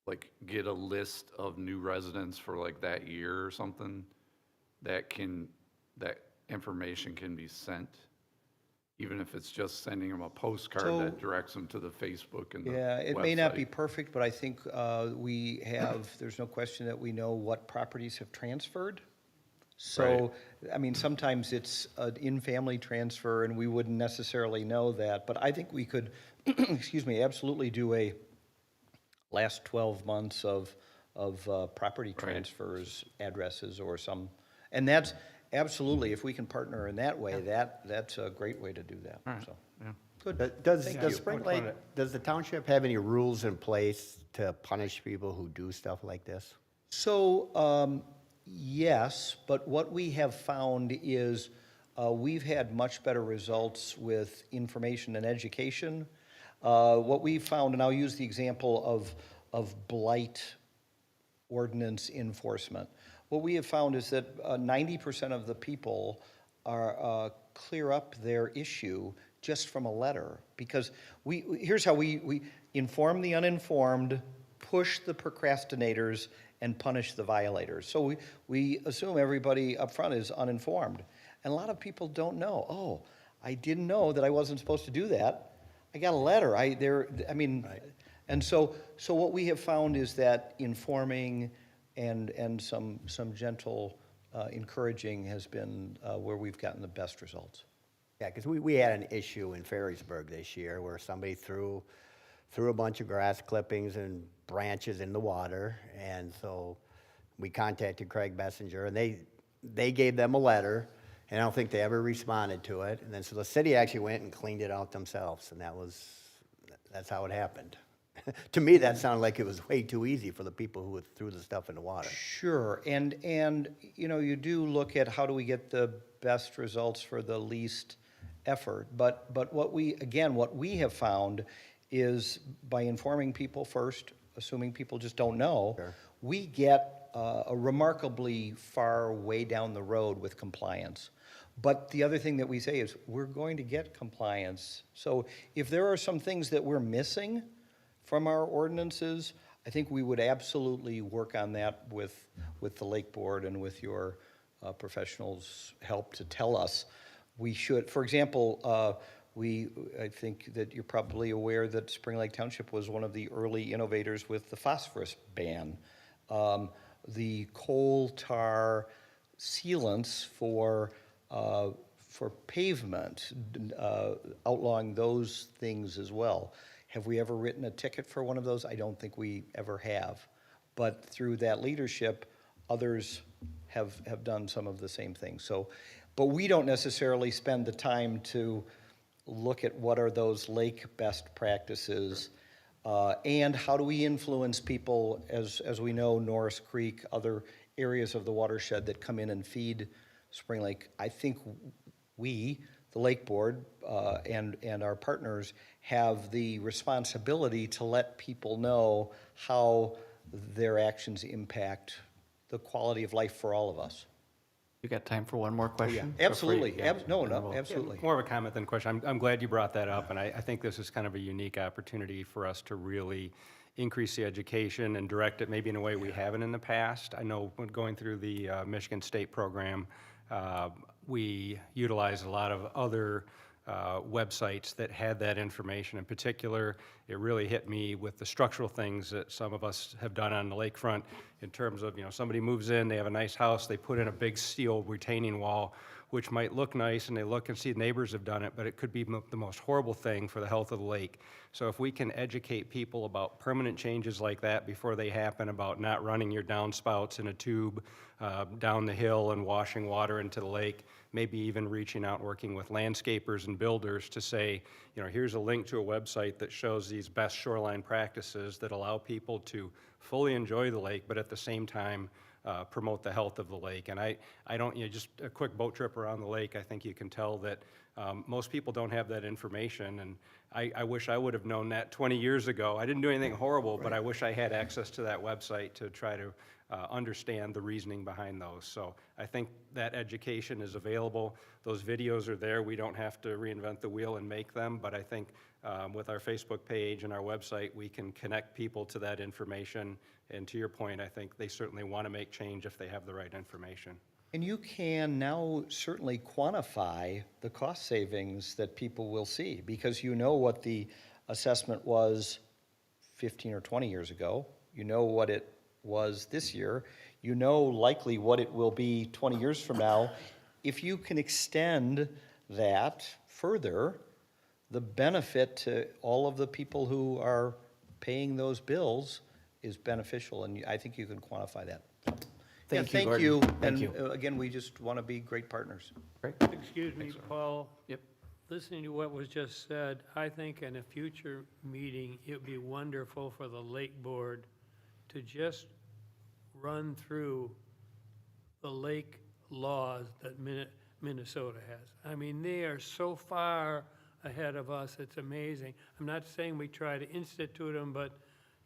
like get a list of new residents for like that year or something that information can be sent? Even if it's just sending them a postcard that directs them to the Facebook and the Yeah, it may not be website. perfect, but I think there's no question that we know what properties have transferred. So, I mean, sometimes it's an in-family transfer and we wouldn't necessarily know that, but I think we could, excuse me, absolutely do a last 12 months of property transfers, addresses or some, and absolutely, if we can partner in that way, that's a great way to do that, so. Good. Does Thank does you. Spring Lake, does the township have any rules in place to punish people who do stuff like this? So, yes, but what we have found is we've had much better results with information and education. What we've found, and I'll use the example of blight ordinance enforcement. What we have found is that 90% of the people are clear up their issue just from a letter. Because here's how we inform the uninformed, push the procrastinators, and punish the violators. So we assume everybody up front is uninformed. And a lot of people don't know, oh, I didn't know that I wasn't supposed to do that. I got a letter. And so what we have found is that informing and some gentle encouraging has been where we've gotten the best results. Yeah, because we had an issue in Ferrisburg this year where somebody threw a bunch of grass clippings and branches in the water, and so we contacted Craig Bessinger, and they gave them a letter, and I don't think they ever responded to it, and then so the city actually went and cleaned it out themselves, and that's how it happened. To me, that sounded like it was way too easy for the people who threw the stuff in the water. Sure, and you do look at how do we get the best results for the least effort, but what we have found is by informing people first, assuming people just don't know, Sure. we get a remarkably far way down the road with compliance. But the other thing that we say is we're going to get compliance. So if there are some things that we're missing from our ordinances, I think we would absolutely work on that with the Lake Board and with your professionals' help to tell us. We should, for example, I think that you're probably aware that Spring Lake Township was one of the early innovators with the phosphorus ban. The coal tar sealants for pavement, outlawing those things as well. Have we ever written a ticket for one of those? I don't think we ever have. But through that leadership, others have done some of the same things. So, but we don't necessarily spend the time to look at what are those lake best practices and how do we influence people, as we know, Norris Creek, other areas of the watershed that come in and feed Spring Lake. I think we, the Lake Board, and our partners have the responsibility to let people know how their actions impact the quality of life for all of us. You got time for one more question? Absolutely. Before you- Absolutely. More of a comment than a question. I'm glad you brought that up, and I think this is kind of a unique opportunity for us to really increase the education and direct it maybe in a way we haven't in the past. I know when going through the Michigan State program, we utilized a lot of other websites that had that information. In particular, it really hit me with the structural things that some of us have done on the lakefront in terms of, somebody moves in, they have a nice house, they put in a big steel retaining wall, which might look nice, and they look and see neighbors have done it, but it could be the most horrible thing for the health of the lake. So if we can educate people about permanent changes like that before they happen, about not running your downspouts in a tube down the hill and washing water into the lake, maybe even reaching out and working with landscapers and builders to say, here's a link to a website that shows these best shoreline practices that allow people to fully enjoy the lake, but at the same time promote the health of the lake. And I don't, just a quick boat trip around the lake, I think you can tell that most people don't have that information. And I wish I would have known that 20 years ago. I didn't do anything horrible, but I wish I had access to that website to try to understand the reasoning behind those. So I think that education is available. Those videos are there. We don't have to reinvent the wheel and make them, but I think with our Facebook page and our website, we can connect people to that information. And to your point, I think they certainly want to make change if they have the right information. And you can now certainly quantify the cost savings that people will see, because you know what the assessment was 15 or 20 years ago. You know what it was this year. You know likely what it will be 20 years from now. If you can extend that further, the benefit to all of the people who are paying those bills is beneficial, and I think you can quantify that. Yeah, Thank you, thank you. Gordon. Thank And you. again, we just want to be great partners. Great. Excuse me, Paul. Yep. Listening to what was just said, I think in a future meeting, it would be wonderful for the lake board to just run through the lake laws that Minnesota has. I mean, they are so far ahead of us, it's amazing. I'm not saying we try to institute them, but,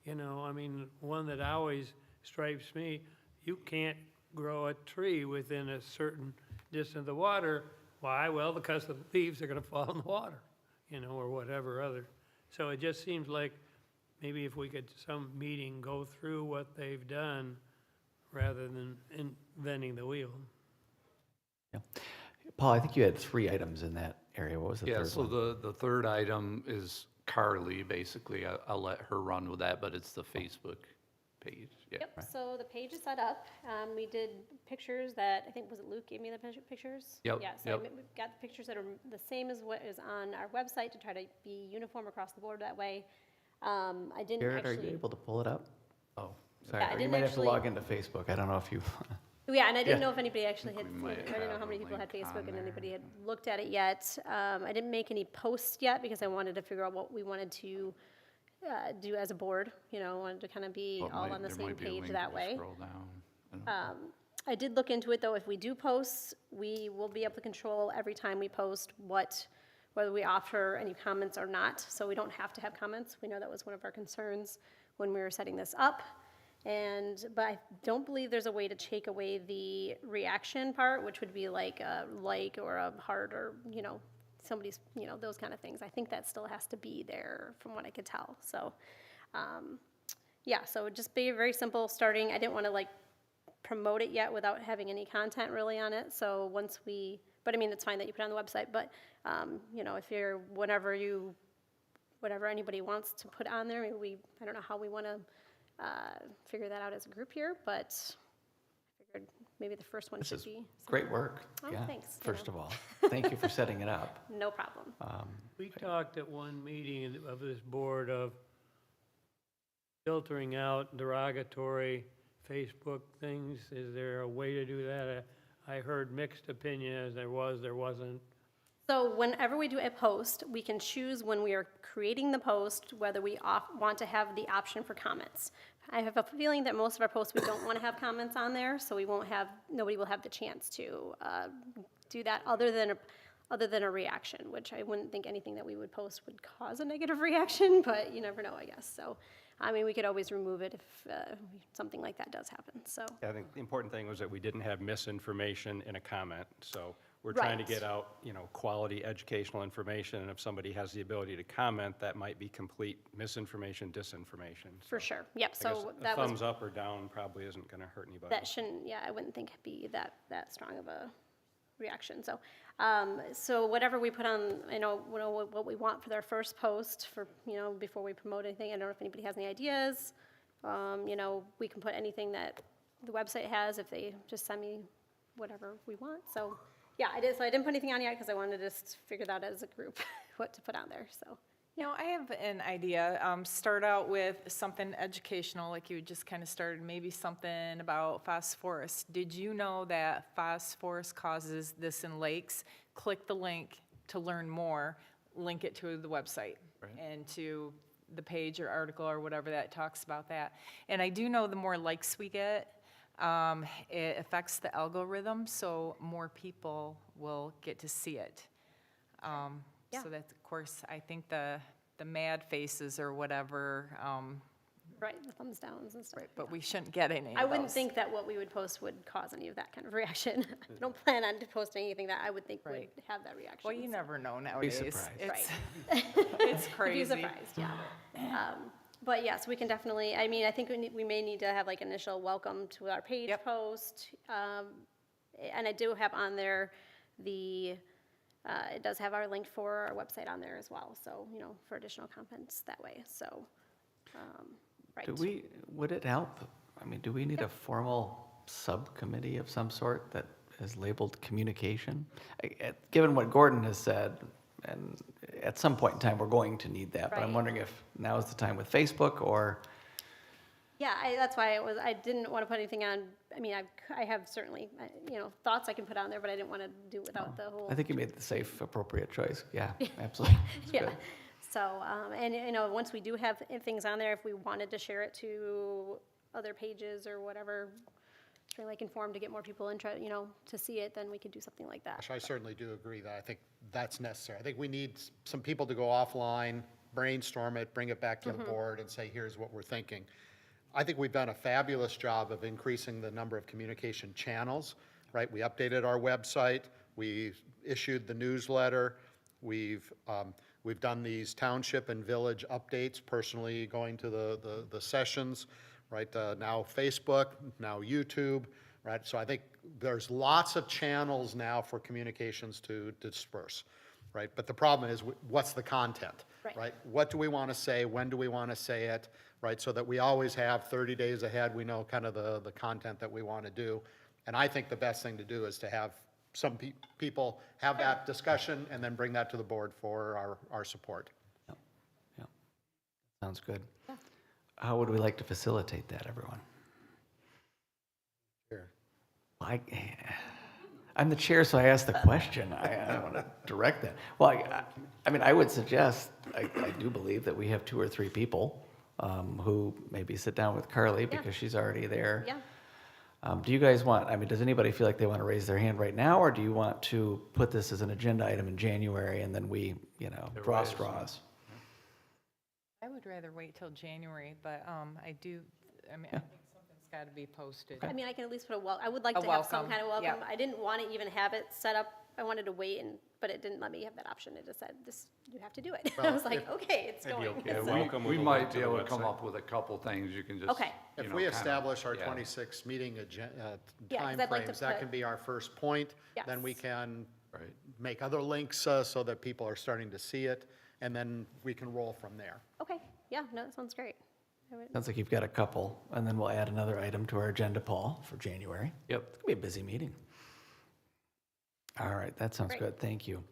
you know, I mean, one that always strikes me, you can't grow a tree within a certain distance of the water. Why? Well, because the leaves are gonna fall in the water, you know, or whatever other. So it just seems like maybe if we could, some meeting, go through what they've done rather than inventing the wheel. Yeah. Paul, I think you had 3 items in that area. What was the Yeah, third so one? the third item is Carly, basically. I'll let her run with that, but it's the Facebook page, yeah. Yep, so the page is set up. We did pictures that, I think, was it Luke gave me the pictures? Yep, Yeah, so yep. we've got the pictures that are the same as what is on our website to try to be uniform across the board that way. I didn't Garrett, are you actually, able to pull it up? Oh, sorry. Yeah, I Or you didn't might have to actually- log into Facebook. I don't know if you, yeah, and I didn't Yeah. know if anybody actually had We seen might it. I didn't know how have many a people had link on Facebook and there. anybody had looked at it yet. I didn't make any posts yet because I wanted to figure out what we wanted to do as a board. You know, wanted to kind of be Well, all might- on the there same might be a page link that to way. Scroll down. I don't know. I did look into it, though. If we do post, we will be able to control every time we post whether we offer any comments or not, so we don't have to have comments. We know that was one of our concerns when we were setting this up. But I don't believe there's a way to take away the reaction part, which would be like a like or a heart or, you know, somebody's, you know, those kind of things. I think that still has to be there from what I could tell. So, yeah, so it'd just be very simple starting. I didn't want to like promote it yet without having any content really on it. So but I mean, it's fine that you put it on the website, but, you know, if you're, whatever anybody wants to put on there, maybe I don't know how we want to figure that out as a group here, but I figured maybe the first one this should is be. great work. Oh, Yeah, thanks, you First know. of all, thank you for setting it up. No problem. We talked at one meeting of this board of filtering out derogatory Facebook things. Is there a way to do that? I heard mixed opinions, there wasn't. So whenever we do a post, we can choose when we are creating the post, whether we want to have the option for comments. I have a feeling that most of our posts, we don't want to have comments on there, so nobody will have the chance to do that other than a reaction, which I wouldn't think anything that we would post would cause a negative reaction, but you never know, I guess. So, I mean, we could always remove it if something like that does happen, so. Yeah, I think the important thing was that we didn't have misinformation in a comment, so we're trying to Right. get out, you know, quality educational information, and if somebody has the ability to comment, that might be complete misinformation, disinformation. For sure, yep, I guess so a that was. thumbs up or down probably isn't gonna hurt anybody. That shouldn't, yeah, I wouldn't think it'd be that strong of a reaction, so. So whatever we put on, what we want for their first post for, you know, before we promote anything, I don't know if anybody has any ideas. You know, we can put anything that the website has if they just send me whatever we want, so. Yeah, I didn't put anything on yet because I wanted to just figure that out as a group, what to put on there, so. You know, I have an idea. Start out with something educational, like you just kind of started, maybe something about phosphorus. Did you know that phosphorus causes this in lakes? Click the link to learn more, link it to the website and to the page or article or whatever that talks about that. And I do know the more likes we get, it affects the algorithm, so more people will get to see it. Yeah. So that's, of course, I think the mad faces or whatever, Right, the thumbs downs and stuff. right, but we shouldn't get any I of wouldn't those. think that what we would post would cause any of that kind of reaction. I don't plan on posting anything that I would think would Right. have that reaction. Well, you so. never know nowadays. surprised. It's, Right. it's You'd be crazy. surprised, yeah. But yes, we can definitely, I mean, I think we may need to have like initial welcome to our page Yep. post. And I do have on there it does have our link for our website on there as well. So, you know, for additional comments that way, so, right. Would it help? I mean, do we need a formal subcommittee of some sort that is labeled communication? Given what Gordon has said, and at some point in time, we're going to need that, but I'm Right. wondering if now is the time with Facebook, or Yeah, that's why I didn't want to put anything on, I mean, I have certainly, thoughts I can put on there, but I didn't want to do it without the whole. I think you made the safe, appropriate choice. Yeah, absolutely. That's Yeah, good. so, and, once we do have things on there, if we wanted to share it to other pages or whatever, Spring Lake Informed to get more people to see it, then we could do something like that. I certainly do agree that I think that's necessary. I think we need some people to go offline, brainstorm it, bring it back to the board and say, here's what we're thinking. I think we've done a fabulous job of increasing the number of communication channels, right? We updated our website, we issued the newsletter, we've done these township and village updates, personally going to the sessions, right? Now Facebook, now YouTube, right? So I think there's lots of channels now for communications to disperse, right? But the problem is, what's the content, right? What do we want to say? When do we want to say it, right? So that we always have 30 days ahead, we know kind of the content that we want to do. And I think the best thing to do is to have some people have that discussion and then bring that to the board for our support. Yeah. Sounds good. How would we like to facilitate that, everyone? Sure. I'm the chair, so I asked the question. I want to direct that. Well, I mean, I would suggest, I do believe that we have 2 or 3 people who maybe sit down with Carly because she's already there. Yeah. Do you guys want, I mean, does anybody feel like they want to raise their hand right now, or do you want to put this as an agenda item in January and then we, draw straws? I would rather wait till January, but I think something's got to be posted. I mean, I can at least put I would like A to have some welcome, kind of welcome. yeah. I didn't want to even have it set up. I wanted to wait, but it didn't let me have that option. It just said, you have to do it. I was like, okay, it's going. okay. So- Welcome We with a might link to be the able to come website. up with a couple things you can just. Okay. If you we know, kinda- establish our yeah. 26 meeting Yeah, 'cause I'd like to timeframes, that put- can be our first point. Then we Yes. can Right. make other links so that people are starting to see it, and then we can roll from there. Okay, yeah, no, that sounds great. Sounds like you've got a couple, and then we'll add another item to our agenda, Paul, for January. Yep. It's gonna be a busy meeting. All right, that sounds Great. good, thank you.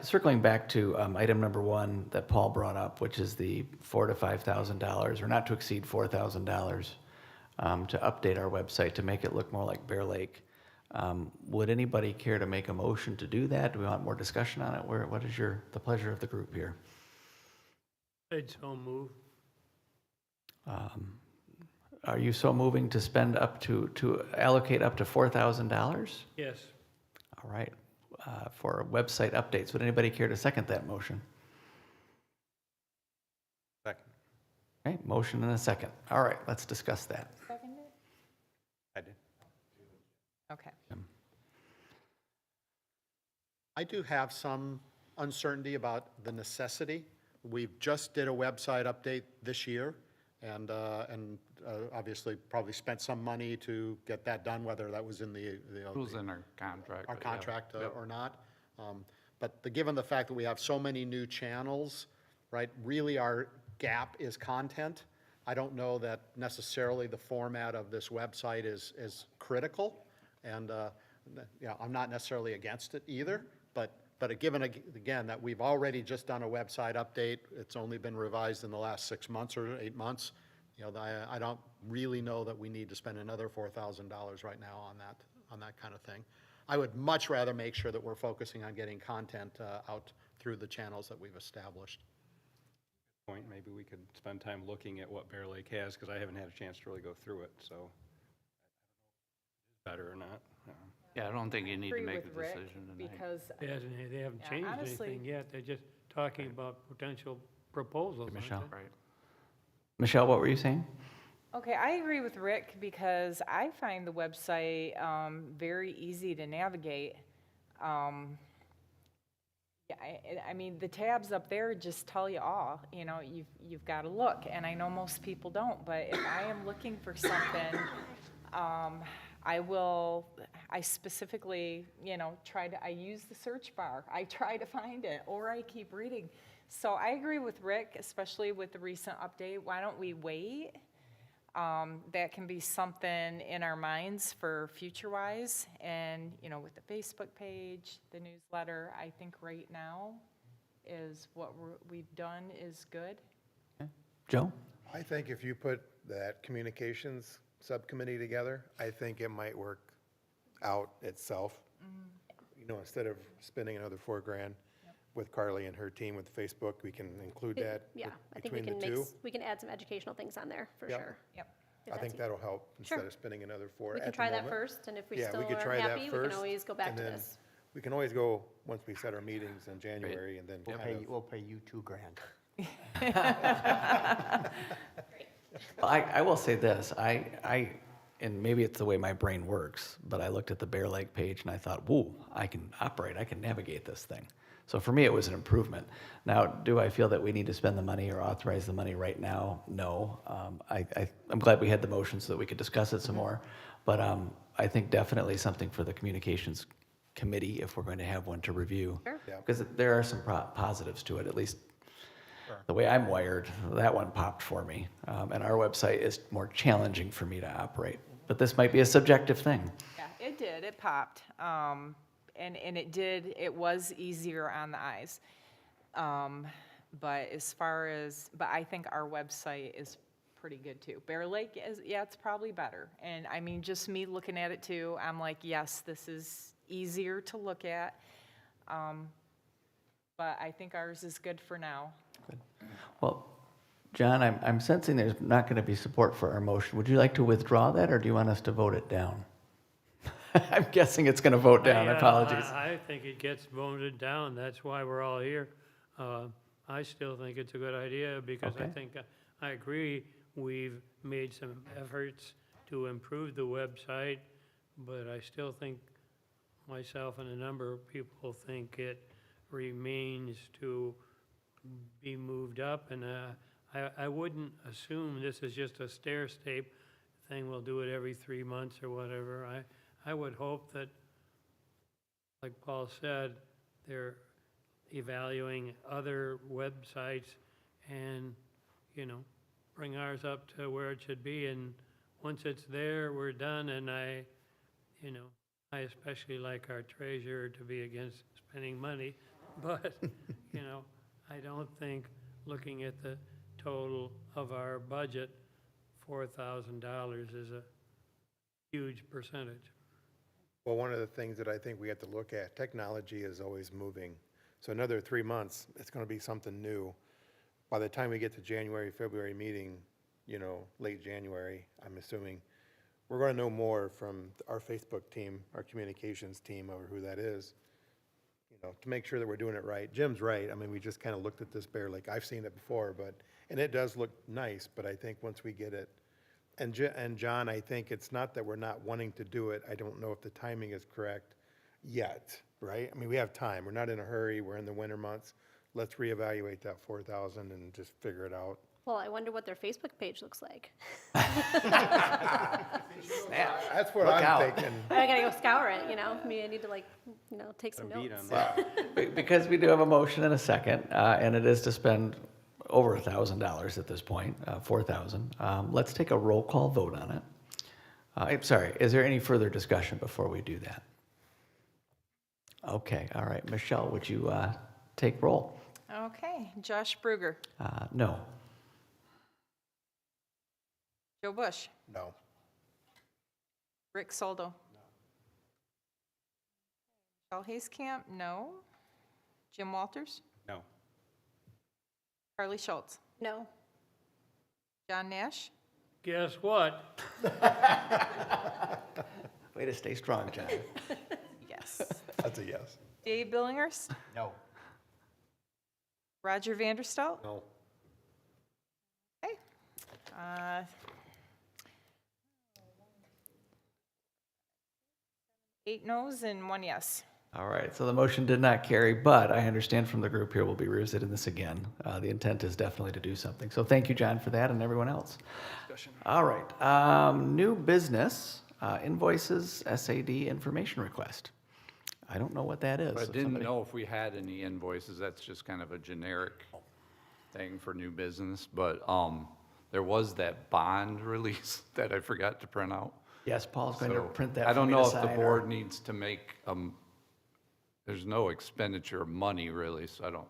Circling back to item number 1 that Paul brought up, which is the $4,000 to $5,000, or not to exceed $4,000, to update our website to make it look more like Bear Lake. Would anybody care to make a motion to do that? Do we want more discussion on it? What is the pleasure of the group here? I'd so move. Are you so moving to spend to allocate up to $4,000? Yes. All right, for website updates, would anybody care to second that motion? Second. Okay, motion and a second. All right, let's discuss that. Second it? I did. Okay. I do have some uncertainty about the necessity. We just did a website update this year, and obviously probably spent some money to get that done, whether that was in the Who's in our contract? our but yeah. contract Yep. or not. But given the fact that we have so many new channels, right, really our gap is content. I don't know that necessarily the format of this website is critical. And, I'm not necessarily against it either, but given, again, that we've already just done a website update, it's only been revised in the last 6 months or 8 months, I don't really know that we need to spend another $4,000 right now on that kind of thing. I would much rather make sure that we're focusing on getting content out through the channels that we've established. Point, maybe we could spend time looking at what Bear Lake has, because I haven't had a chance to really go through it, so. Better or not. Yeah, I don't think you need to Agree make with a Rick, decision tonight. because They haven't Yeah, changed honestly- anything yet. They're just talking about potential proposals, aren't Michelle. they? Right. Michelle, what were you saying? Okay, I agree with Rick because I find the website very easy to navigate. Yeah, I mean, the tabs up there just tell you all, you've got to look, and I know most people don't, but if I am looking for something, I specifically, I use the search bar. I try to find it, or I keep reading. So I agree with Rick, especially with the recent update. Why don't we wait? That can be something in our minds for future-wise. And, with the Facebook page, the newsletter, I think right now is what we've done is good. Joe? I think if you put that communications subcommittee together, I think it might work out itself. You know, instead of spending another $4,000 with Carly and her team with Facebook, we can include that Yeah, I think we between can the two. we can add some educational things on there, for Yep. sure. Yep. if I that's think easy. that'll help Sure. instead of spending another four We at can the try that moment. first, and if we Yeah, still we could are try that happy, we can first, always go back and to then this. We can always go, once we set our meetings in January, and then kind of. We'll pay you $2,000. Well, I will say this, and maybe it's the way my brain works, but I looked at the Bear Lake page and I thought, whoa, I can navigate this thing. So for me, it was an improvement. Now, do I feel that we need to spend the money or authorize the money right now? No. I'm glad we had the motion so that we could discuss it some more. But I think definitely something for the communications committee, if we're going to have one to review. Sure. Yeah. Because there are some positives to it, at least the way I'm wired, that one popped for me. And our website is more challenging for me to operate. But this might be a subjective thing. Yeah, it did, it popped. And it was easier on the eyes. But I think our website is pretty good too. Bear Lake it's probably better. And I mean, just me looking at it too, I'm like, yes, this is easier to look at. But I think ours is good for now. Well, John, I'm sensing there's not going to be support for our motion. Would you like to withdraw that, or do you want us to vote it down? I'm guessing it's going to vote down. Apologies. I think it gets voted down. That's why we're all here. I still think it's a good idea because I Okay. think, I agree, we've made some efforts to improve the website, but I still think myself and a number of people think it remains to be moved up. And I wouldn't assume this is just a stair-step thing. We'll do it every 3 months or whatever. I would hope that, like Paul said, they're evaluating other websites and, bring ours up to where it should be. And once it's there, we're done. And I especially like our treasurer to be against spending money. But, I don't think looking at the total of our budget, $4,000 is a huge percentage. Well, one of the things that I think we have to look at, technology is always moving. So another 3 months, it's going to be something new. By the time we get to January, February meeting, late January, I'm assuming, we're going to know more from our Facebook team, our communications team, over who that is, to make sure that we're doing it right. Jim's right. I mean, we just kind of looked at this Bear Lake. I've seen it before, and it does look nice, but I think once we get it, and John, I think it's not that we're not wanting to do it. I don't know if the timing is correct yet, right? I mean, we have time. We're not in a hurry. We're in the winter months. Let's reevaluate that 4,000 and just figure it out. Well, I wonder what their Facebook page looks like. That's what Look I'm out. thinking. I gotta go scour it, Maybe I need to take some Beat notes. on that. Because we do have a motion and a second, and it is to spend over $1,000 at this point, 4,000. Let's take a roll call vote on it. I'm sorry, is there any further discussion before we do that? Okay, all right. Michelle, would you take roll? Okay, Josh Bruger, No. Joe Bush, No. Rick Soldo. Michelle Hazekamp, no. Jim Walters, No. Carly Schultz, No. John Nash, Guess what? Way to stay strong, John. yes. That's a yes. Dave Billingers, No. Roger Vanderstelt, No. okay. 8 noes and 1 yes. All right, so the motion did not carry, but I understand from the group here we'll be revisiting this again. The intent is definitely to do something. So thank you, John, for that and everyone else. All right, new business, invoices, SAD information request. I don't know what that is. I If didn't somebody- know if we had any invoices. That's just kind of a generic thing for new business. But there was that bond release that I forgot to print out. Yes, Paul's going to So print that I for don't me to know if the sign, or- board needs to make, there's no expenditure of money really, so I don't,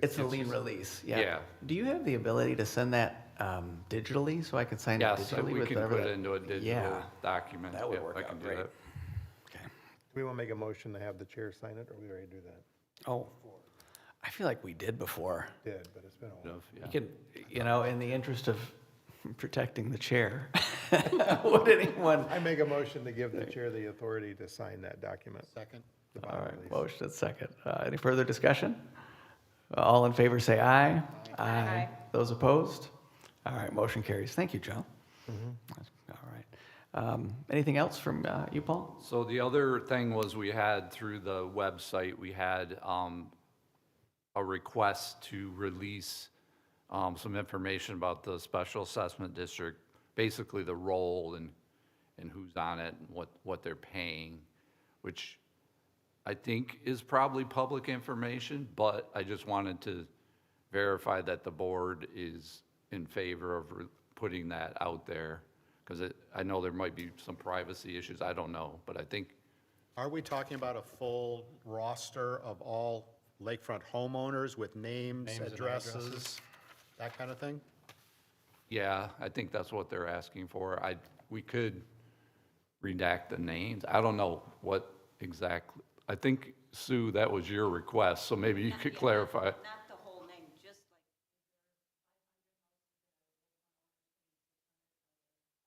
It's a lien release, yeah. Yeah. Do you have the ability to send that digitally, so I can sign it Yes, digitally we with can whatever put it that- into a digital Yeah, document. that would Yep, work I out can do great. that. Okay. Do we want to make a motion to have the chair sign it, or we already do that? Oh, I feel like we did before. Did, but it's been a while. Yeah. You can, in the interest of protecting the chair, would anyone? I make a motion to give the chair the authority to sign that document. Second? The All bond right, release. motion and second. Any further discussion? All in favor, say aye. Aye. Those opposed? All right, motion carries. Thank you, Joe. All right. Anything else from you, Paul? So the other thing was we had through the website, we had a request to release some information about the special assessment district, basically the role and who's on it and what they're paying, which I think is probably public information, but I just wanted to verify that the board is in favor of putting that out there, because I know there might be some privacy issues, I don't know, but I think, Are we talking about a full roster of all lakefront homeowners with names, Names and addresses, that kind of thing? yeah, I think that's what they're asking for. We could redact the names, I don't know what exactly, I think, Sue, that was your request, so maybe you could clarify. Not the whole name, just like.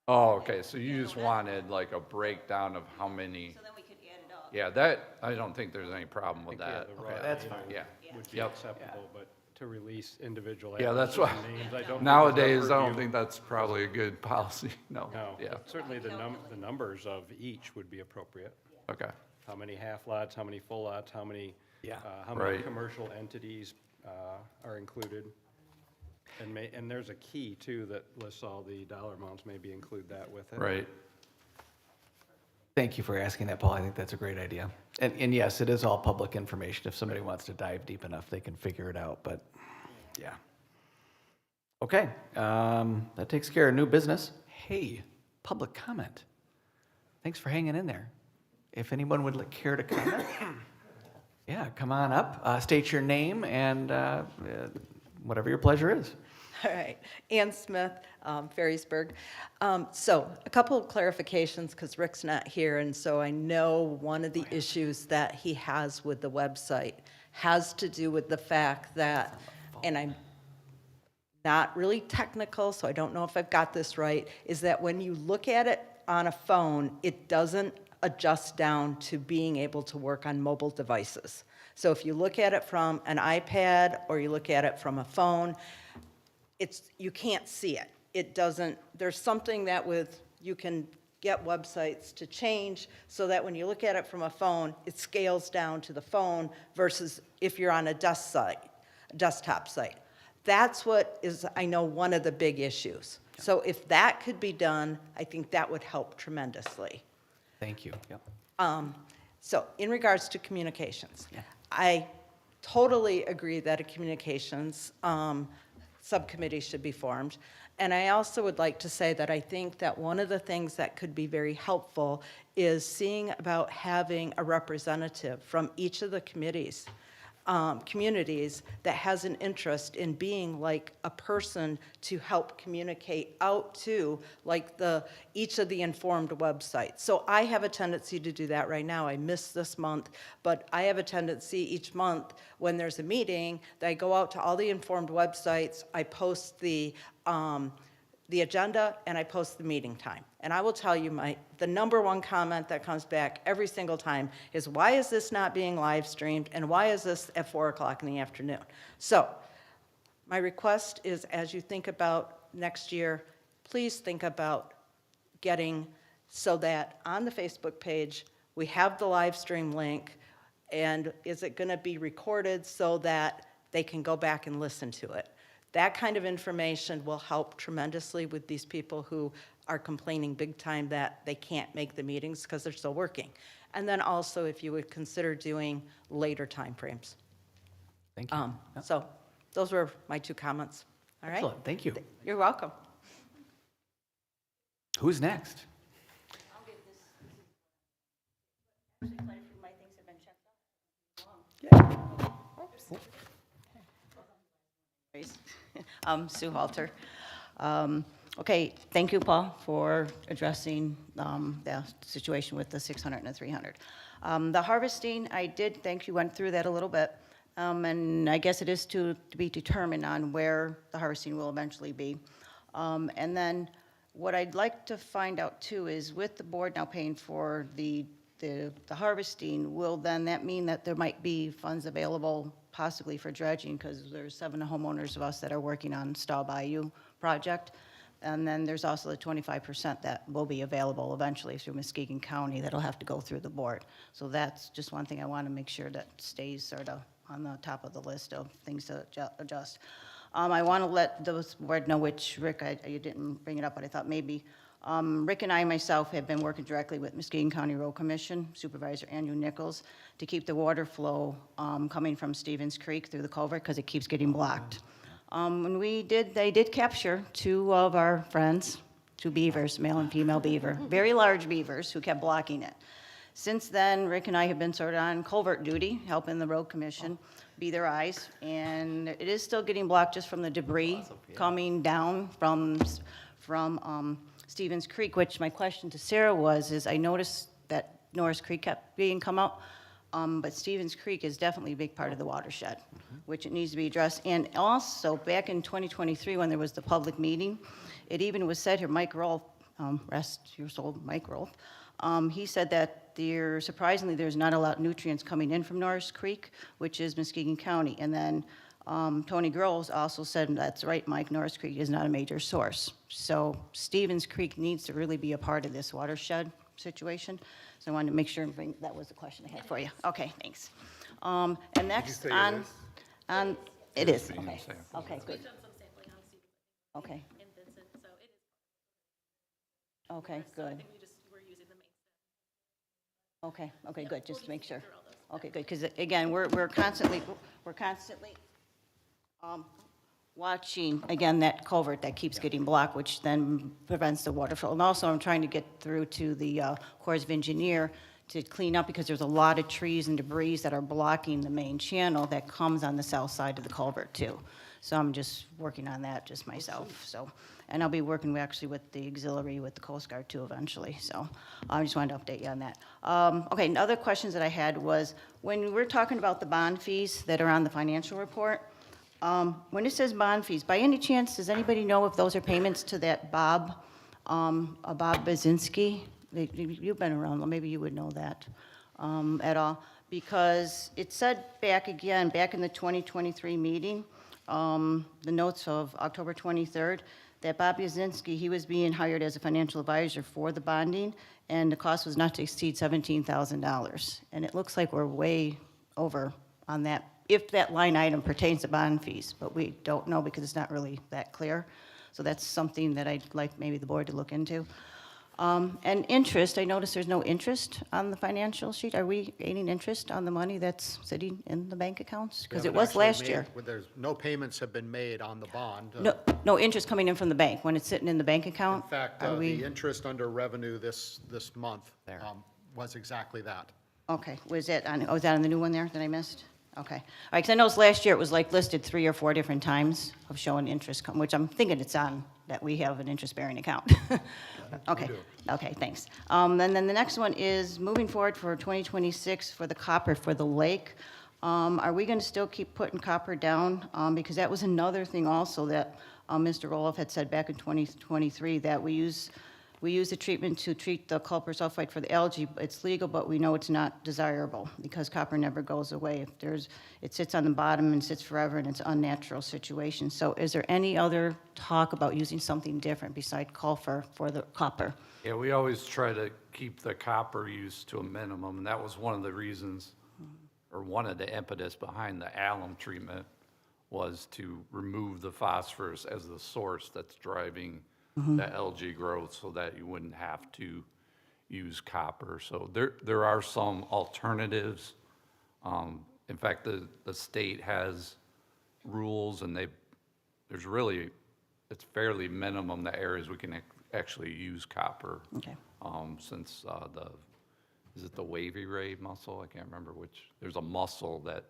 Oh, okay, so you just wanted like a breakdown of how many, So then we could add it up. yeah, that, I don't think there's any problem with that. Okay, that's fine. Yeah, Would be Yep. acceptable, but to release individual yeah, that's addresses why, and names, I don't. think is nowadays, our I don't purview. think that's probably a good policy, no. No, Yeah, but certainly the numbers of each would be appropriate. okay, How many half lots, how many full lots, how many, Yeah. how many Right. commercial entities are included. And there's a key too that lists all the dollar amounts, maybe include that with it. right. Thank you for asking that, Paul. I think that's a great idea. And yes, it is all public information. If somebody wants to dive deep enough, they can figure it out, but yeah. Okay, that takes care of new business. Hey, public comment. Thanks for hanging in there. If anyone would care to comment, yeah, come on up, state your name and whatever your pleasure is. All right, Ann Smith, Ferrysburg. So a couple of clarifications, because Rick's not here, and so I know one of the issues that he has with the website has to do with the fact that, and I'm not really technical, so I don't know if I've got this right, is that when you look at it on a phone, it doesn't adjust down to being able to work on mobile devices. So if you look at it from an iPad or you look at it from a phone, you can't see it. It doesn't, there's something that you can get websites to change so that when you look at it from a phone, it scales down to the phone versus if you're on a desktop site. That's what is, I know, one of the big issues. So if that could be done, I think that would help tremendously. Thank you. Yep. So in regards to communications, I totally agree that a communications subcommittee should be formed. And I also would like to say that I think that one of the things that could be very helpful is seeing about having a representative from each of the committees, communities that has an interest in being like a person to help communicate out to like each of the informed websites. So I have a tendency to do that right now. I missed this month, but I have a tendency each month when there's a meeting that I go out to all the informed websites, I post the agenda and I post the meeting time. And I will tell you, the number one comment that comes back every single time is, why is this not being live streamed and why is this at 4 o'clock in the afternoon? So my request is, as you think about next year, please think about getting so that on the Facebook page, we have the live stream link, and is it gonna be recorded so that they can go back and listen to it? That kind of information will help tremendously with these people who are complaining big time that they can't make the meetings because they're still working. And then also if you would consider doing later timeframes. Thank you. So those were my two comments. All right? Excellent, thank you. You're welcome. Who's next? I'll get this. Actually, quite a few of my things have been checked out. Sue Halter. Okay, thank you, Paul, for addressing the situation with the 600 and the 300. The harvesting, I did think you went through that a little bit, and I guess it is to be determined on where the harvesting will eventually be. And then what I'd like to find out too is with the board now paying for the harvesting, will then that mean that there might be funds available possibly for dredging? Because there's 7 homeowners of us that are working on Staw Bayou project. And then there's also the 25% that will be available eventually through Muskegon County that'll have to go through the board. So that's just one thing I want to make sure that stays sort of on the top of the list of things to adjust. I want to let those board know, which, Rick, you didn't bring it up, but I thought maybe, Rick and I myself have been working directly with Muskegon County Road Commission Supervisor Andrew Nichols to keep the water flow coming from Stevens Creek through the culvert because it keeps getting blocked. When they did capture 2 of our friends, 2 beavers, male and female beaver, very large beavers who kept blocking it. Since then, Rick and I have been sort of on culvert duty, helping the road commission be their eyes, and it is still getting blocked just from the debris coming down from Stevens Creek, which my question to Sarah is I noticed that Norris Creek kept being come up, but Stevens Creek is definitely a big part of the watershed, which it needs to be addressed. And also, back in 2023, when there was the public meeting, it even was said here, Mike Rolfe, rest your soul, Mike Rolfe, he said that surprisingly, there's not a lot of nutrients coming in from Norris Creek, which is Muskegon County. And then Tony Groves also said, that's right, Mike, Norris Creek is not a major source. So Stevens Creek needs to really be a part of this watershed situation. So I wanted to make sure that was the question I had for you. Okay, thanks. And next on, it is, okay, okay, good. Okay. Okay, good. Okay, okay, good, just to make sure. Okay, good, because again, we're constantly watching, again, that culvert that keeps getting blocked, which then prevents the water flow. And also, I'm trying to get through to the Corps of Engineer to clean up, because there's a lot of trees and debris that are blocking the main channel that comes on the south side of the culvert, too. So I'm just working on that just myself, so. And I'll be working actually with the auxiliary with the Coast Guard too eventually, so I just wanted to update you on that. Okay, and other questions that I had was, when we're talking about the bond fees that are on the financial report, when it says bond fees, by any chance, does anybody know if those are payments to that Bob Bazinski? You've been around, maybe you would know that at all, because it said back in the 2023 meeting, the notes of October 23rd, that Bob Yazinski, he was being hired as a financial advisor for the bonding, and the cost was not to exceed $17,000. And it looks like we're way over on that, if that line item pertains to bond fees, but we don't know because it's not really that clear. So that's something that I'd like maybe the board to look into. And interest, I noticed there's no interest on the financial sheet. Are we gaining interest on the money that's sitting in the bank accounts? Because it was last year. There's no payments have been made on the bond. No interest coming in from the bank, when it's sitting in the bank account? In fact, are we? the interest under revenue this month was exactly that. Okay, was that on the new one there that I missed? Okay. All right, because I noticed last year it was like listed 3 or 4 different times of showing interest, which I'm thinking it's on, that we have an interest-bearing account. Okay, okay, thanks. And then the next one is moving forward for 2026 for the copper for the lake. Are we going to still keep putting copper down? Because that was another thing also that Mr. Roloff had said back in 2023, that we use the treatment to treat the copper sulfite for the algae. It's legal, but we know it's not desirable because copper never goes away. It sits on the bottom and sits forever, and it's an unnatural situation. So is there any other talk about using something different besides sulfur for the copper? Yeah, we always try to keep the copper use to a minimum, and that was one of the reasons, or one of the impetus behind the alum treatment, was to remove the phosphorus as the source that's driving the algae growth, so that you wouldn't have to use copper. So there are some alternatives. In fact, the state has rules, and it's fairly minimum the areas we can actually use copper. Okay. Since is it the wavy ray mussel? I can't remember which. There's a mussel that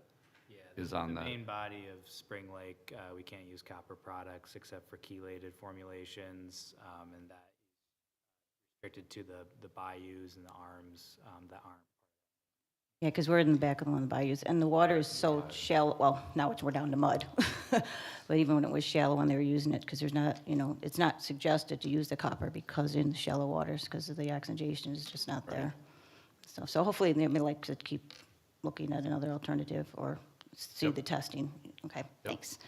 is on The the, main body of Spring Lake, we can't use copper products except for chelated formulations, and that restricted to the bayous and the arms that aren't. Yeah, because we're in the back of one of the bayous, and the water is so shallow, well, now we're down to mud. But even when it was shallow when they were using it, because there's not, it's not suggested to use the copper because in the shallow waters, because of the oxygenation is just not there. So hopefully they may like to keep looking at another alternative or see the testing. Okay, thanks.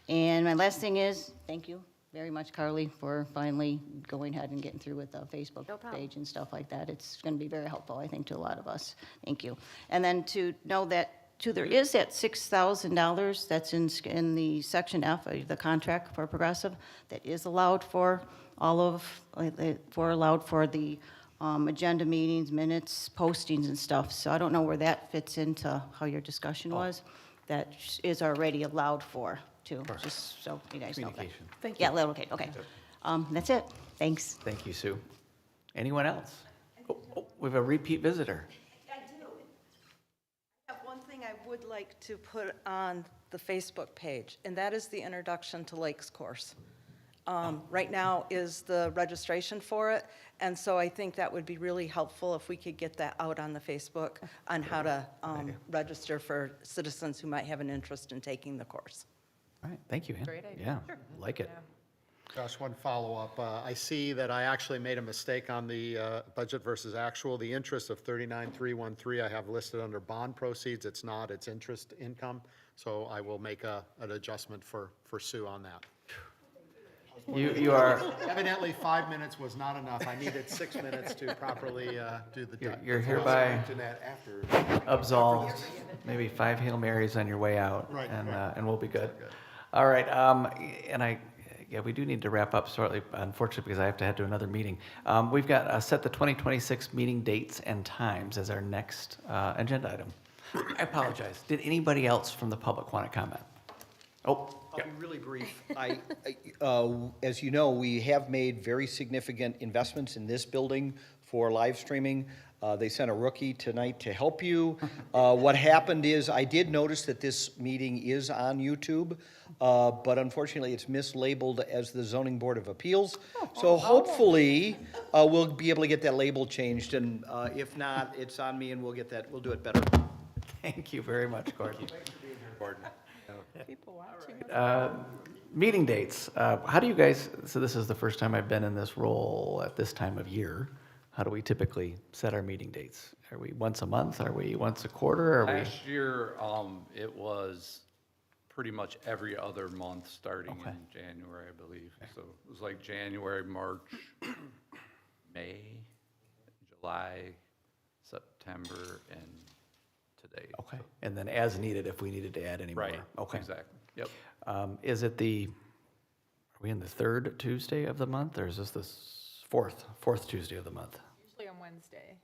And my last thing is, thank you very much, Carly, for finally going ahead and getting through with the Facebook page and stuff like that. It's going to be very helpful, I think, to a lot of us. Thank you. And then to know that, too, there is that $6,000 that's in the Section F of the contract for Progressive that is allowed for allowed for the agenda meetings, minutes, postings and stuff. So I don't know where that fits into how your discussion was. That is already allowed for, too, just so you guys know that. Communication. Thank you. Yeah, okay, okay. That's it. Thanks. Thank you, Sue. Anyone else? Oh, we have a repeat visitor. I do. I have one thing I would like to put on the Facebook page, and that is the Introduction to Lakes course. Right now is the registration for it, and so I think that would be really helpful if we could get that out on the Facebook on how to register for citizens who might have an interest in taking the course. All right, thank you, Ann. Great idea. Yeah, like it. Josh, one follow-up. I see that I actually made a mistake on the budget versus actual. The interest of 39,313 I have listed under bond proceeds. It's not, it's interest income. So I will make an adjustment for Sue on that. You are, Evidently, 5 minutes was not enough. I needed 6 minutes to properly do the. you're hereby Mention that after. absolved. Maybe 5 Hail Marys on your way out, Right, and we'll be good. All right, we do need to wrap up shortly, unfortunately, because I have to head to another meeting. We've got set the 2026 meeting dates and times as our next agenda item. I apologize. Did anybody else from the public want to comment? Oh, I'll be really brief. As you know, we have made very significant investments in this building for live streaming. They sent a rookie tonight to help you. What happened is, I did notice that this meeting is on YouTube, but unfortunately, it's mislabeled as the Zoning Board of Appeals. So hopefully, we'll be able to get that label changed, and if not, it's on me, and we'll do it better. thank you very much, Gordon. Gordon. People watching. Meeting dates. How do you guys, so this is the first time I've been in this role at this time of year. How do we typically set our meeting dates? Are we once a month? Are we once a quarter? Are we? last year, it was pretty much every other month, starting in January, I believe. So it was like January, March, May, July, September, and today. Okay, and then as needed if we needed to add any more? Right, Okay. exactly, yep. Is it are we in the third Tuesday of the month, or is this the fourth Tuesday of the month? Usually on Wednesday.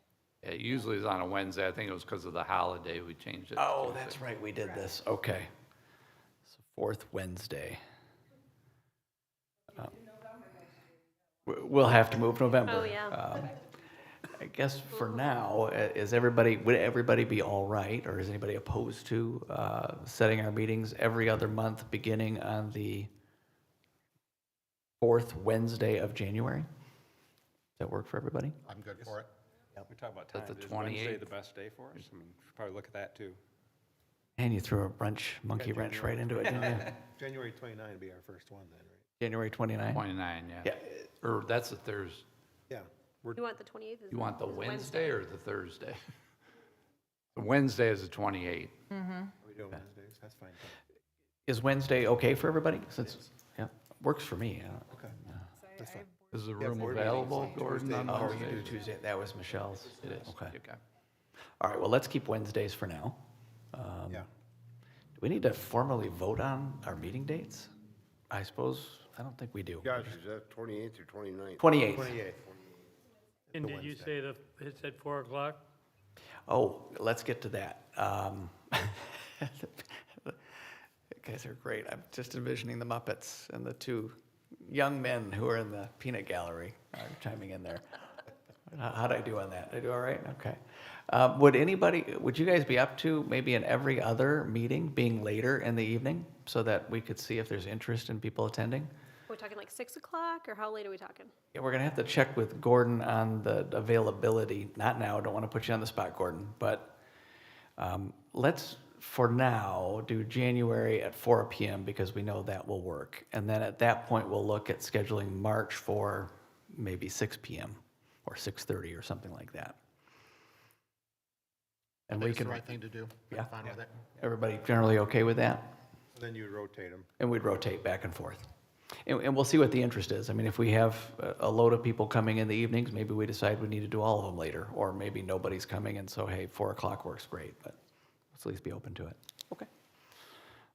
It usually is on a Wednesday. I think it was because of the holiday we changed it. to Oh, Tuesday. that's right, we did this, okay. So fourth Wednesday. We'll have to move November. Oh, yeah. I guess for now, would everybody be all right, or is anybody opposed to setting our meetings every other month, beginning on the fourth Wednesday of January? Does that work for everybody? I'm good for it. We talk about Is that time. the Is Wednesday 28th? the best day for us? I mean, we should probably look at that too. And you threw a monkey wrench right into it, didn't you? January 29 would be our first one then, right? January 29? 29, yeah. Yeah. Or that's the Thursday. Yeah. You want the 28th? You want the Wednesday or the Thursday? The Wednesday is the 28th. Are we doing Wednesdays? That's fine. Is Wednesday okay for everybody? Since, yeah, works for me. Okay. That's fine. Is the Yeah, room board available, meetings, Gordon, on Oh, Wednesday? you do Tuesday, that was Michelle's. It is. Okay. Okay. All right, well, let's keep Wednesdays for now. Yeah. Do we need to formally vote on our meeting dates? I suppose, I don't think we do. Josh, is that 28th or 29th? 28th. 28th. And did you say it's at 4 o'clock? Oh, let's get to that. You guys are great. I'm just envisioning the Muppets and the two young men who are in the peanut gallery are chiming in there. How'd I do on that? Did I do all right? Okay. Would you guys be up to maybe in every other meeting being later in the evening so that we could see if there's interest in people attending? Are we talking like 6 o'clock, or how late are we talking? Yeah, we're gonna have to check with Gordon on the availability. Not now, don't want to put you on the spot, Gordon, but let's, for now, do January at 4 PM because we know that will work. And then at that point, we'll look at scheduling March for maybe 6 PM or 6:30 or something like that. I And think we it's the can, right thing to do. Yeah. I'm fine with it. everybody generally okay with that? Then you rotate them. And we'd rotate back and forth. And we'll see what the interest is. I mean, if we have a load of people coming in the evenings, maybe we decide we need to do all of them later. Or maybe nobody's coming and so, hey, 4 o'clock works great, but let's at least be open to it. Okay.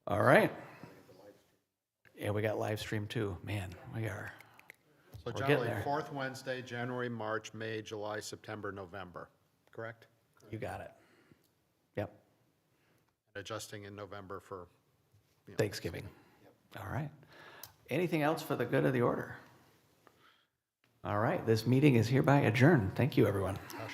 All right. Yeah, we got live stream too. Man, we are. So We're getting generally, there. fourth Wednesday, January, March, May, July, September, November, correct? You got it. Yep. Adjusting in November for, Thanksgiving. All right. Anything else for the good of the order? All right, this meeting is hereby adjourned. Thank you, everyone. gosh.